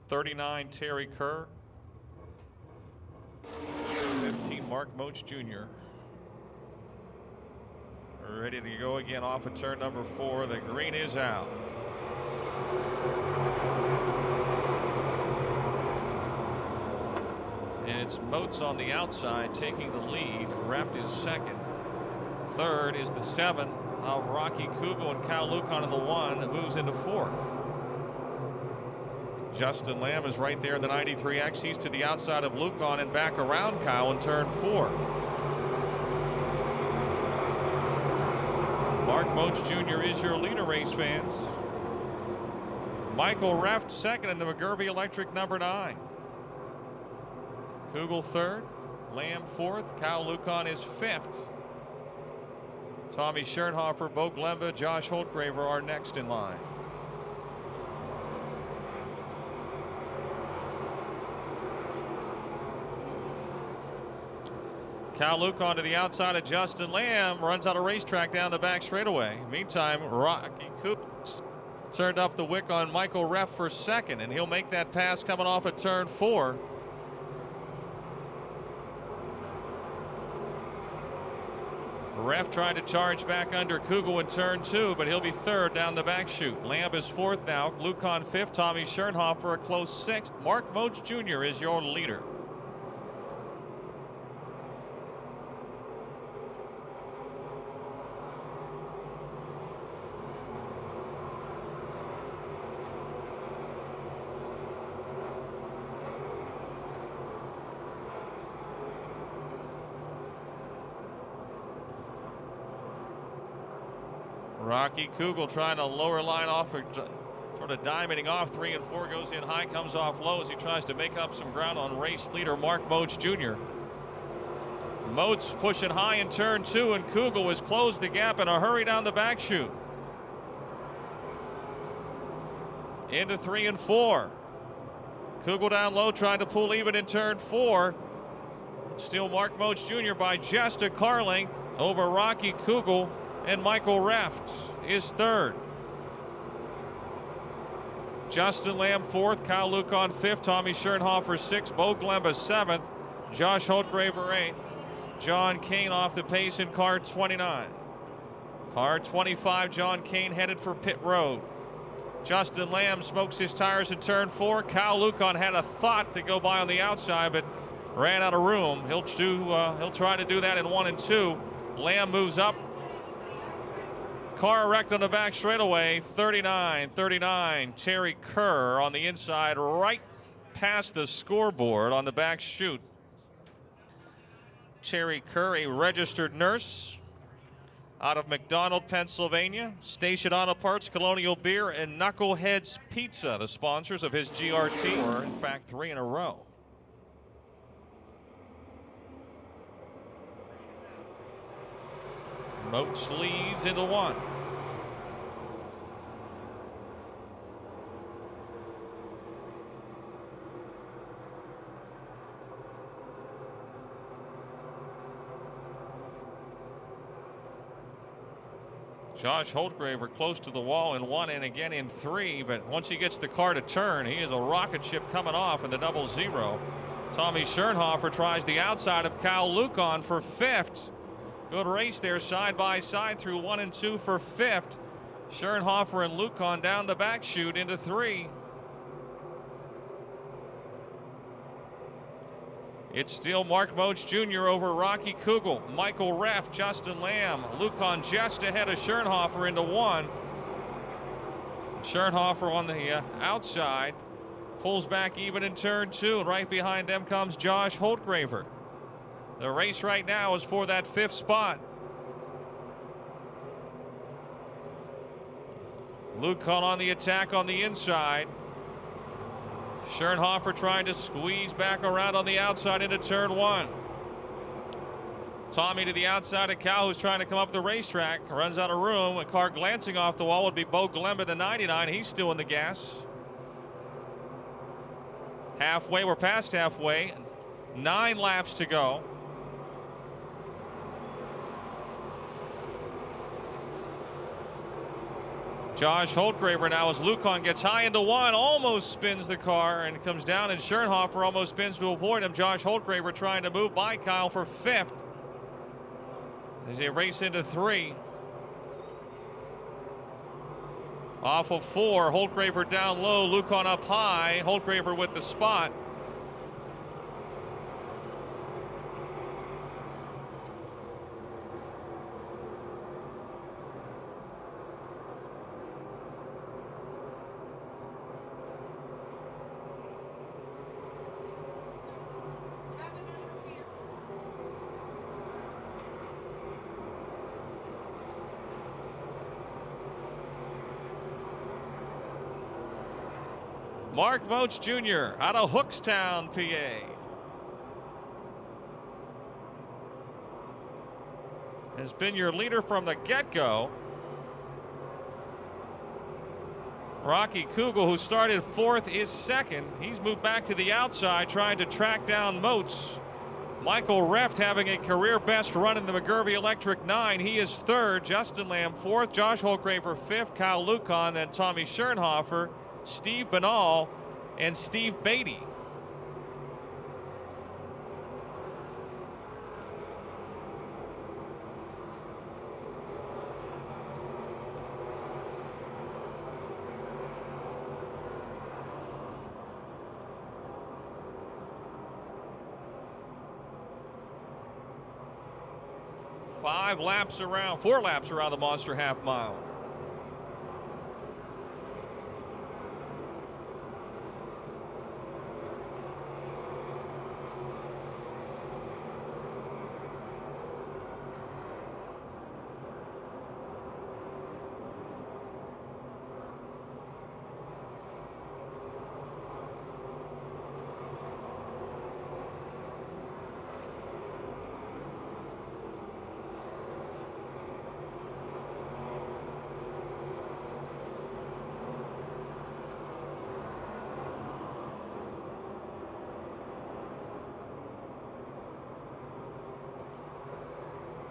39, Terry Kerr. 15, Mark Moach Jr. Ready to go again off of turn number 4. The green is out. And it's Moats on the outside taking the lead. Reft is second. Third is the 7 of Rocky Kugel, and Cal Lucon in the 1 that moves into 4th. Justin Lamb is right there in the 93X. He's to the outside of Lucon and back around Kyle in turn 4. Mark Moach Jr. is your leader, race fans. Michael Reft second in the McGurvey Electric number 9. Kugel third, Lamb 4th, Kyle Lucon is 5th. Tommy Schernhofer, Bo Glemba, Josh Holtgraver are next in line. Cal Lucan to the outside of Justin Lamb, runs out of racetrack down the back straightaway. Meantime, Rocky Coops turned up the wick on Michael Reff for second, and he'll make that pass coming off at turn 4. Reff tried to charge back under Kugel in turn 2, but he'll be third down the back chute. Lamb is fourth now. Lucan fifth. Tommy Schernhofer a close sixth. Mark Moats Jr. is your leader. Rocky Kugel trying to lower line off, sort of diamonding off. 3 and 4 goes in high, comes off low as he tries to make up some ground on race leader Mark Moats Jr. Moats pushing high in turn 2, and Kugel has closed the gap in a hurry down the back chute. Into 3 and 4. Kugel down low trying to pull even in turn 4. Still Mark Moats Jr. by just a car length over Rocky Kugel. And Michael Reft is third. Justin Lamb fourth, Kyle Lucan fifth, Tommy Schernhofer sixth, Bo Glemba seventh, Josh Holtgraver eighth, John Kane off the pace in car 29. Car 25, John Kane headed for pit road. Justin Lamb smokes his tires in turn 4. Kyle Lucan had a thought to go by on the outside, but ran out of room. He'll try to do that in 1 and 2. Lamb moves up. Car wrecked on the back straightaway. 39. Terry Kerr on the inside, right past the scoreboard on the back chute. Terry Kerr, a registered nurse out of McDonald, Pennsylvania. Station Auto Parts, Colonial Beer, and Knuckleheads Pizza, the sponsors of his GRT. Or in fact, 3 in a row. Moats leads into 1. Josh Holtgraver close to the wall in 1 and again in 3, but once he gets the car to turn, he is a rocket ship coming off in the 00. Tommy Schernhofer tries the outside of Kyle Lucan for 5th. Good race there side by side through 1 and 2 for 5th. Schernhofer and Lucan down the back chute into 3. It's still Mark Moats Jr. over Rocky Kugel, Michael Reff, Justin Lamb, Lucan just ahead of Schernhofer into 1. Schernhofer on the outside pulls back even in turn 2, and right behind them comes Josh Holtgraver. The race right now is for that 5th spot. Lucan on the attack on the inside. Schernhofer trying to squeeze back around on the outside into turn 1. Tommy to the outside of Cal, who's trying to come up the racetrack. Runs out of room. A car glancing off the wall would be Bo Glemba, the 99. He's still in the gas. Halfway, we're past halfway. 9 laps to go. Josh Holtgraver now as Lucan gets high into 1, almost spins the car and comes down, and Schernhofer almost spins to avoid him. Josh Holtgraver trying to move by Kyle for 5th as they race into 3. Off of 4, Holtgraver down low, Lucan up high, Holtgraver with the spot. Mark Moats Jr. out of Hookstown, PA. Has been your leader from the get-go. Rocky Kugel, who started 4th, is 2nd. He's moved back to the outside trying to track down Moats. Michael Reft having a career best run in the McGurvey Electric 9. He is third. Justin Lamb fourth. Josh Holkraver fifth. Kyle Lucan, then Tommy Schernhofer, Steve Banal, and Steve Beatty. Four laps around the Monster half mile.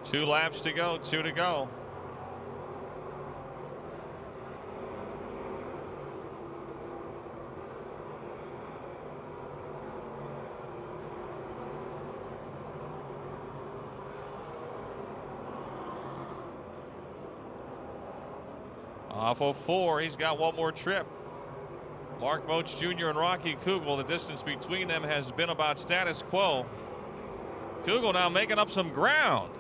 Two laps to go, two to go. Off of 4, he's got one more trip. Mark Moach Jr. and Rocky Kugel, the distance between them has been about status quo. Kugel now making up some ground.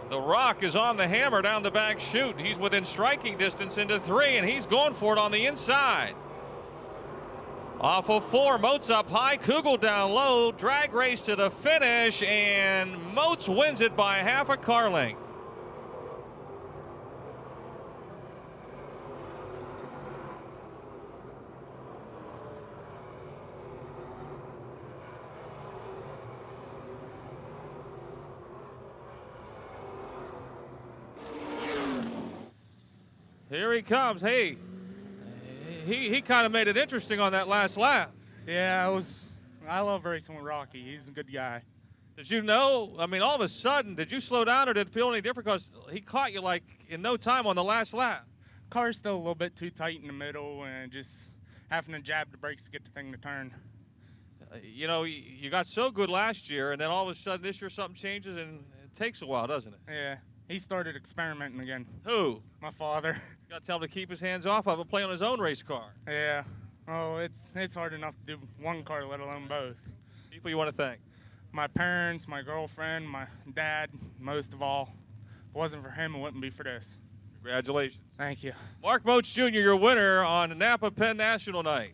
The Rock is on the hammer down the back chute. He's within striking distance into 3, and he's going for it on the inside. Off of 4, Moats up high, Kugel down low, drag race to the finish, and Moats wins it by half a car length. Here he comes. Hey, he kind of made it interesting on that last lap. Yeah, I love racing with Rocky. He's a good guy. Did you know, I mean, all of a sudden, did you slow down or did it feel any different? Because he caught you like in no time on the last lap. Car's still a little bit too tight in the middle and just having to jab the brakes to get the thing to turn. You know, you got so good last year, and then all of a sudden this year something changes, and it takes a while, doesn't it? Yeah, he started experimenting again. Who? My father. Got to tell him to keep his hands off of it, play on his own race car. Yeah. Oh, it's hard enough to do one car, let alone both. People you want to thank? My parents, my girlfriend, my dad, most of all. If it wasn't for him, it wouldn't be for this. Congratulations. Thank you. Mark Moach Jr., your winner on Napa Penn National Night.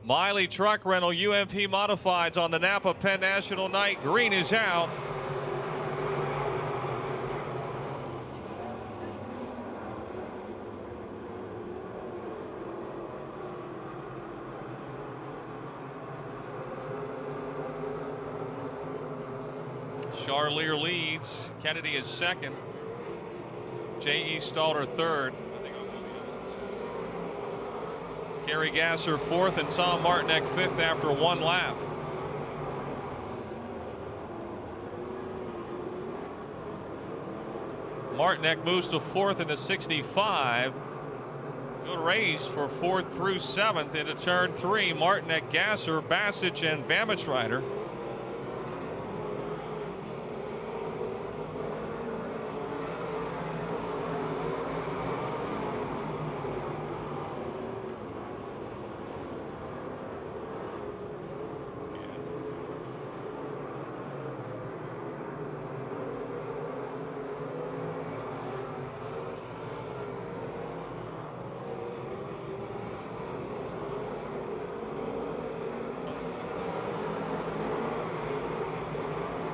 Miley Truck Rental UMP Modifieds on the Napa Penn National Night. Green is out. Charlier leads. Kennedy is second. J.E. Stalter third. Kerry Gasser fourth and Tom Martinek fifth after one lap. Martinek moves to fourth in the 65. Good race for fourth through seventh into turn 3. Martinek, Gasser, Bassich, and Bamitrider.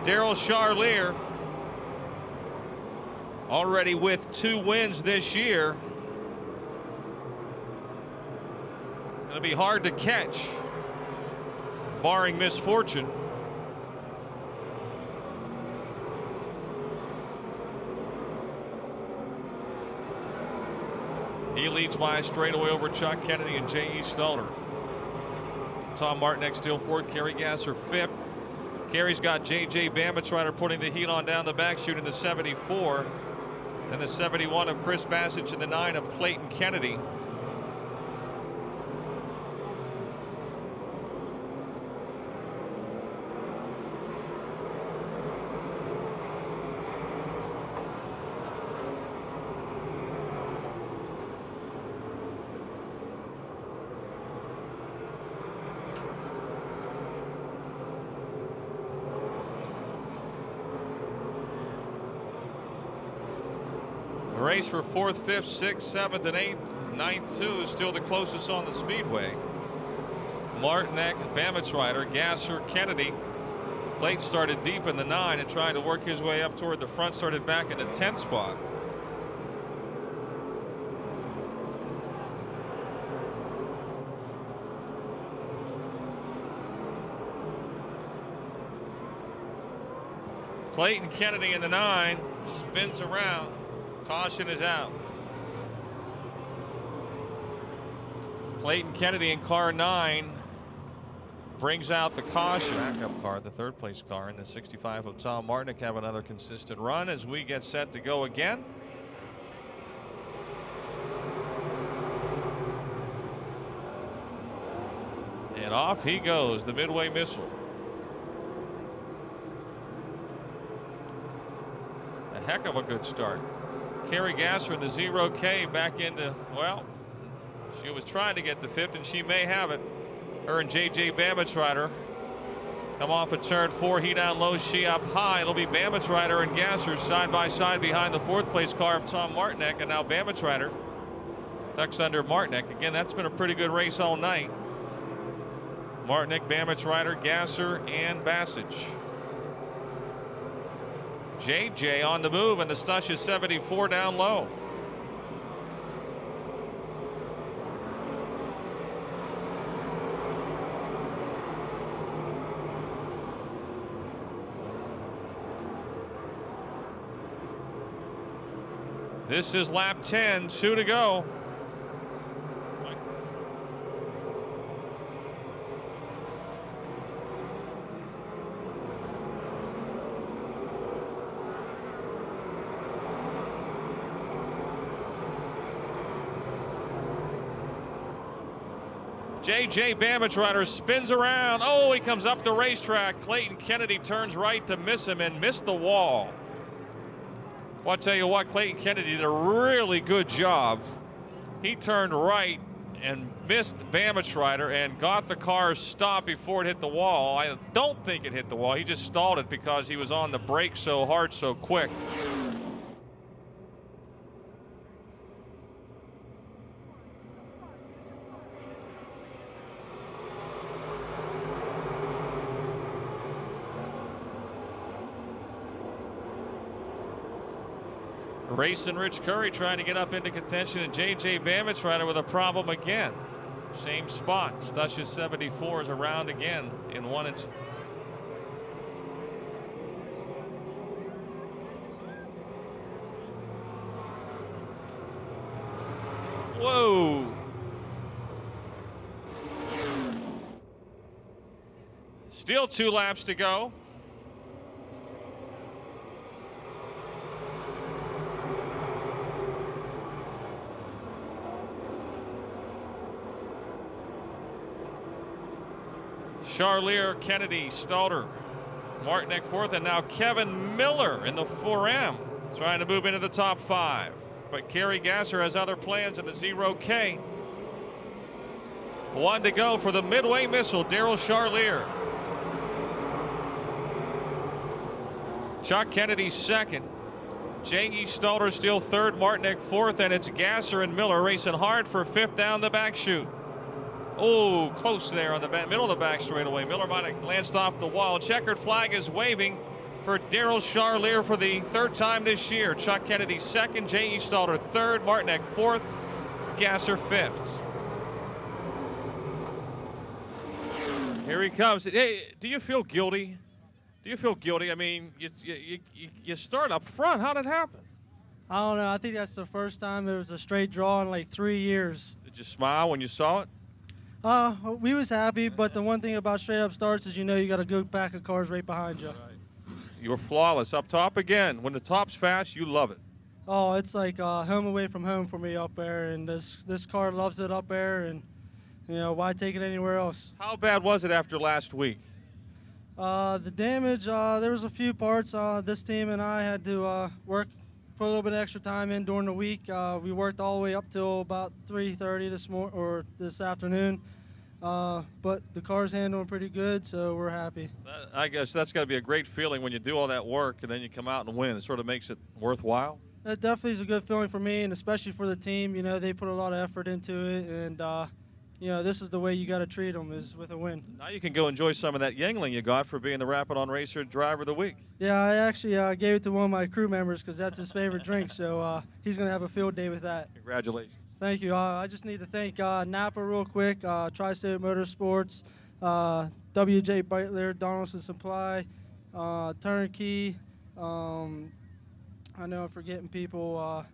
Daryl Charlier already with 2 wins this year. Going to be hard to catch, barring misfortune. He leads by a straightaway over Chuck Kennedy and J.E. Stalter. Tom Martinek still fourth. Kerry Gasser fifth. Kerry's got J.J. Bamitrider putting the heat on down the back, shooting the 74. And the 71 of Chris Bassett and the 9 of Clayton Kennedy. Race for 4th, 5th, 6th, 7th, and 8th. 9th, 2 is still the closest on the Speedway. Martinek, Bamitrider, Gasser, Kennedy. Clayton started deep in the 9 and trying to work his way up toward the front, started back in the 10th spot. Clayton Kennedy in the 9 spins around. Caution is out. Clayton Kennedy in car 9 brings out the caution. Backup car, the third place car in the 65 of Tom Martinek, have another consistent run as we get set to go again. And off he goes, the midway missile. A heck of a good start. Kerry Gasser in the 0K back into, well, she was trying to get the 5th, and she may have it. Her and J.J. Bamitrider come off of turn 4. He down low, she up high. It'll be Bamitrider and Gasser side by side behind the 4th place car of Tom Martinek, and now Bamitrider ducks under Martinek. Again, that's been a pretty good race all night. Martinek, Bamitrider, Gasser, and Bassage. JJ on the move, and the Stush is 74 down low. This is lap 10, 2 to go. J.J. Bamitrider spins around. Oh, he comes up the racetrack. Clayton Kennedy turns right to miss him and missed the wall. Well, I'll tell you what, Clayton Kennedy did a really good job. He turned right and missed Bamitrider and got the car stopped before it hit the wall. I don't think it hit the wall. He just stalled it because he was on the brake so hard so quick. Racing Rich Curry trying to get up into contention, and J.J. Bamitrider with a problem again. Same spot. Stush's 74 is around again in 1 and 2. Whoa. Still 2 laps to go. Charlier, Kennedy, Stalter, Martinek 4th, and now Kevin Miller in the 4M trying to move into the top 5. But Kerry Gasser has other plans in the 0K. 1 to go for the midway missile, Daryl Charlier. Chuck Kennedy 2nd. J.E. Stalter still 3rd, Martinek 4th, and it's Gasser and Miller racing hard for 5th down the back chute. Oh, close there on the middle of the back straightaway. Miller might have glanced off the wall. Checkered flag is waving for Daryl Charlier for the 3rd time this year. Chuck Kennedy 2nd, J.E. Stalter 3rd, Martinek 4th, Gasser 5th. Here he comes. Hey, do you feel guilty? Do you feel guilty? I mean, you start up front. How did it happen? I don't know. I think that's the first time there was a straight draw in like 3 years. Did you smile when you saw it? We was happy, but the one thing about straight up starts is you got a good pack of cars right behind you. You were flawless up top again. When the top's fast, you love it. Oh, it's like home away from home for me up there, and this car loves it up there, and why take it anywhere else? How bad was it after last week? The damage, there was a few parts. This team and I had to put a little bit of extra time in during the week. We worked all the way up till about 3:30 this afternoon. But the car's handling pretty good, so we're happy. I guess that's got to be a great feeling when you do all that work and then you come out and win. It sort of makes it worthwhile. It definitely is a good feeling for me, and especially for the team. They put a lot of effort into it, and this is the way you got to treat them, is with a win. Now you can go enjoy some of that Yangling you got for being the Rapid On Racer Driver of the Week. Yeah, I actually gave it to one of my crew members because that's his favorite drink, so he's going to have a field day with that. Congratulations. Thank you. I just need to thank Napa real quick, Tri-State Motorsports, W.J. Beitler, Donaldson Supply, Turnkey. I know I'm forgetting people.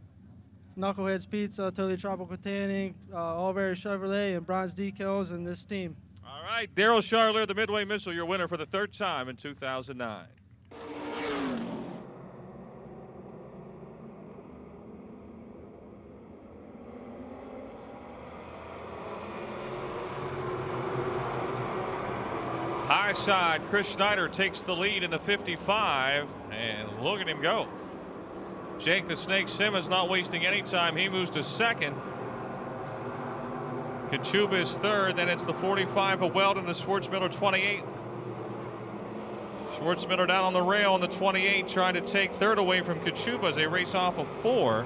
Knuckleheads Pizza, Totally Tropical Tanning, Allberry Chevrolet, and Bronze Decals, and this team. All right, Daryl Charler, the Midway Missile, your winner for the third time in 2009. High side, Chris Schneider takes the lead in the 55, and look at him go. Jake the Snake Simmons not wasting any time. He moves to second. Kachuba is third. Then it's the 45 of Weldon, the Schwartzmiller 28. Schwartzmiller down on the rail on the 28, trying to take third away from Kachuba as they race off of 4.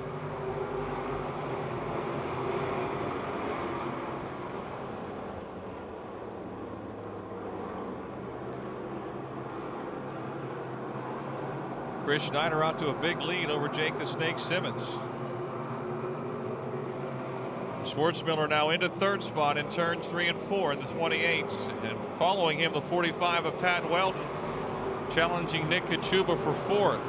Chris Schneider out to a big lead over Jake the Snake Simmons. Schwartzmiller now into third spot in turns 3 and 4 in the 28s. And following him, the 45 of Pat Weldon, challenging Nick Kachuba for 4th.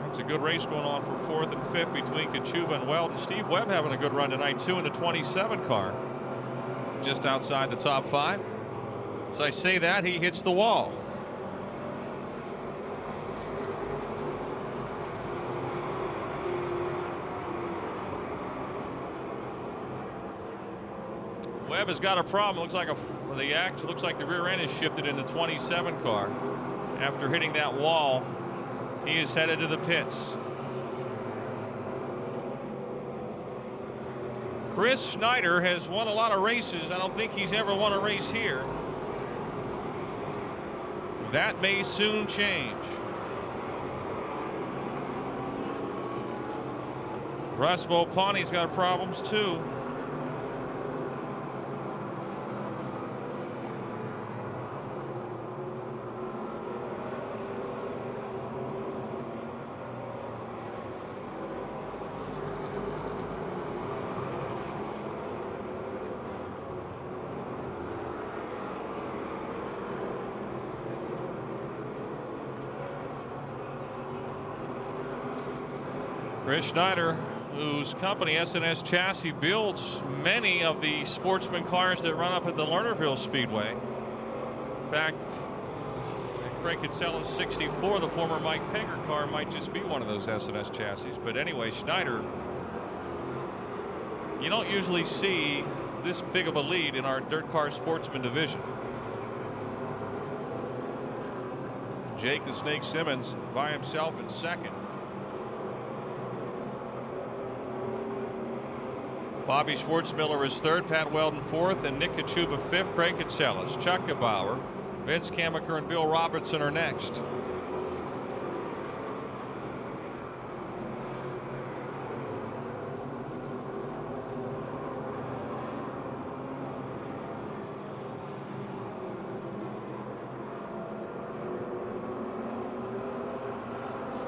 It's a good race going on for 4th and 5th between Kachuba and Weldon. Steve Webb having a good run tonight, too, in the 27 car. Just outside the top 5. As I say that, he hits the wall. Webb has got a problem. Looks like the rear end is shifted in the 27 car. After hitting that wall, he is headed to the pits. Chris Schneider has won a lot of races. I don't think he's ever won a race here. That may soon change. Russ Volpani's got problems too. Chris Schneider, whose company S&S Chassis builds many of the sportsman cars that run up at the Lernerville Speedway. In fact, Craig Kitsella's 64, the former Mike Pegger car, might just be one of those S&S chassis. But anyway, Schneider, you don't usually see this big of a lead in our dirt car sportsman division. Jake the Snake Simmons by himself in second. Bobby Schwartzmiller is third, Pat Weldon fourth, and Nick Kachuba fifth. Craig Kitselas, Chuck Gebauer, Vince Kamaker, and Bill Robertson are next.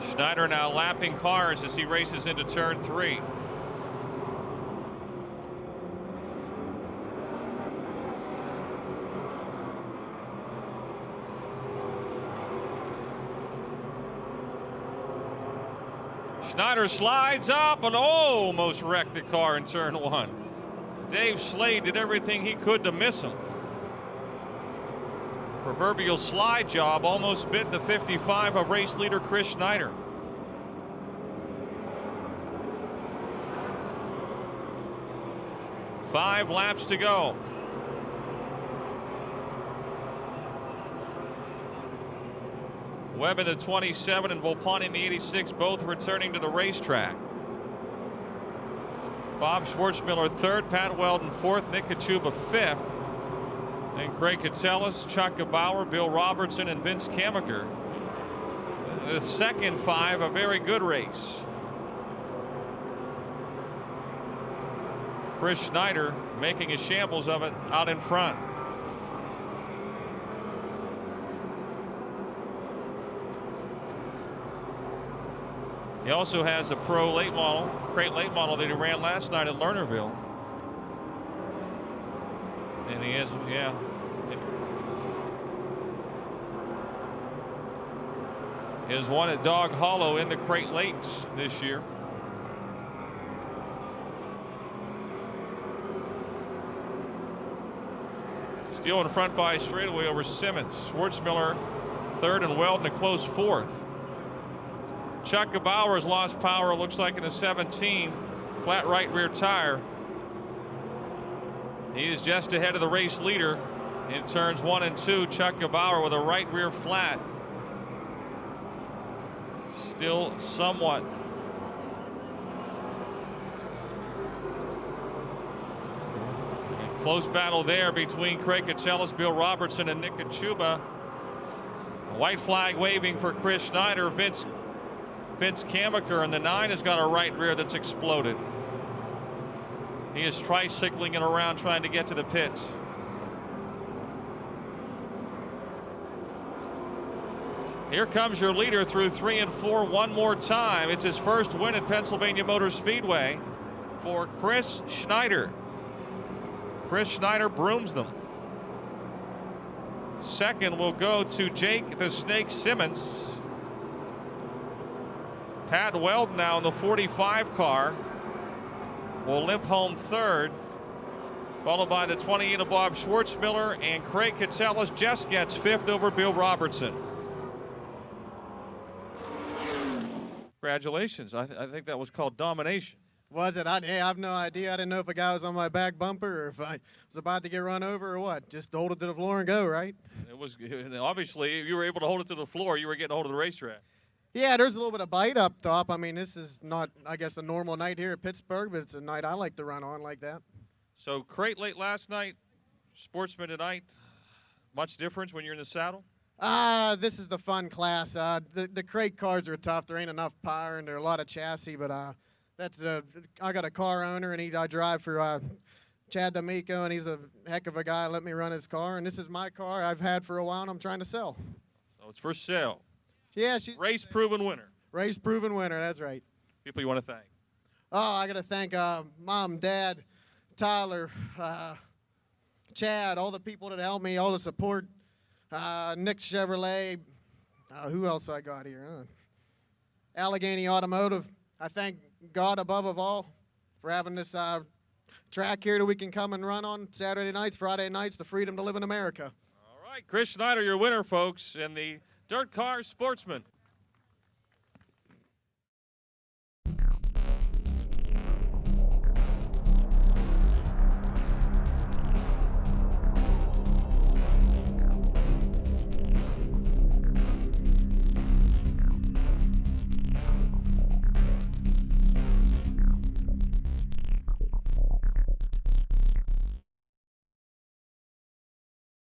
Schneider now lapping cars as he races into turn 3. Schneider slides up and almost wrecked the car in turn 1. Dave Slade did everything he could to miss him. Proverbial slide job almost bit the 55 of race leader Chris Schneider. Five laps to go. Webb in the 27 and Volpani in the 86, both returning to the racetrack. Bob Schwartzmiller third, Pat Weldon fourth, Nick Kachuba fifth, and Craig Catellus, Chuck Gebauer, Bill Robertson, and Vince Kamaker. The second five, a very good race. Chris Schneider making a shambles of it out in front. He also has a pro late model, crate late model that he ran last night at Lernerville. And he is, yeah. He has one at Dog Hollow in the crate late this year. Still in front by straightaway over Simmons. Schwartzmiller third and Weldon a close fourth. Chuck Gebauer has lost power, looks like in the 17, flat right rear tire. He is just ahead of the race leader in turns 1 and 2. Chuck Gebauer with a right rear flat. Still somewhat. Close battle there between Craig Catellus, Bill Robertson, and Nick Kachuba. White flag waving for Chris Schneider. Vince Kamaker in the 9 has got a right rear that's exploded. He is tricycling it around trying to get to the pits. Here comes your leader through 3 and 4 one more time. It's his first win at Pennsylvania Motor Speedway for Chris Schneider. Chris Schneider brooms them. Second will go to Jake the Snake Simmons. Pat Weldon now in the 45 car will limp home third, followed by the 28 of Bob Schwartzmiller, and Craig Catellus just gets fifth over Bill Robertson. Congratulations. I think that was called domination. Was it? I have no idea. I didn't know if a guy was on my back bumper or if I was about to get run over or what. Just hold it to the floor and go, right? It was obviously if you were able to hold it to the floor, you were getting a hold of the racetrack. Yeah, there's a little bit of bite up top. I mean, this is not, I guess, a normal night here at Pittsburgh, but it's a night I like to run on like that. So crate late last night, Sportsman tonight. Much difference when you're in the saddle? This is the fun class. The crate cars are tough. There ain't enough power and there are a lot of chassis, but I got a car owner and I drive for Chad D'Amico, and he's a heck of a guy. Let me run his car, and this is my car I've had for a while and I'm trying to sell. So it's for sale. Yeah, she's race-proven winner. Race-proven winner, that's right. People you want to thank? Oh, I got to thank Mom, Dad, Tyler, Chad, all the people that helped me, all the support, Nick Chevrolet. Who else I got here? Allegheny Automotive. I thank God above all for having this track here that we can come and run on Saturday nights, Friday nights, the freedom to live in America. All right, Chris Schneider, your winner, folks, and the Dirt Car Sportsman.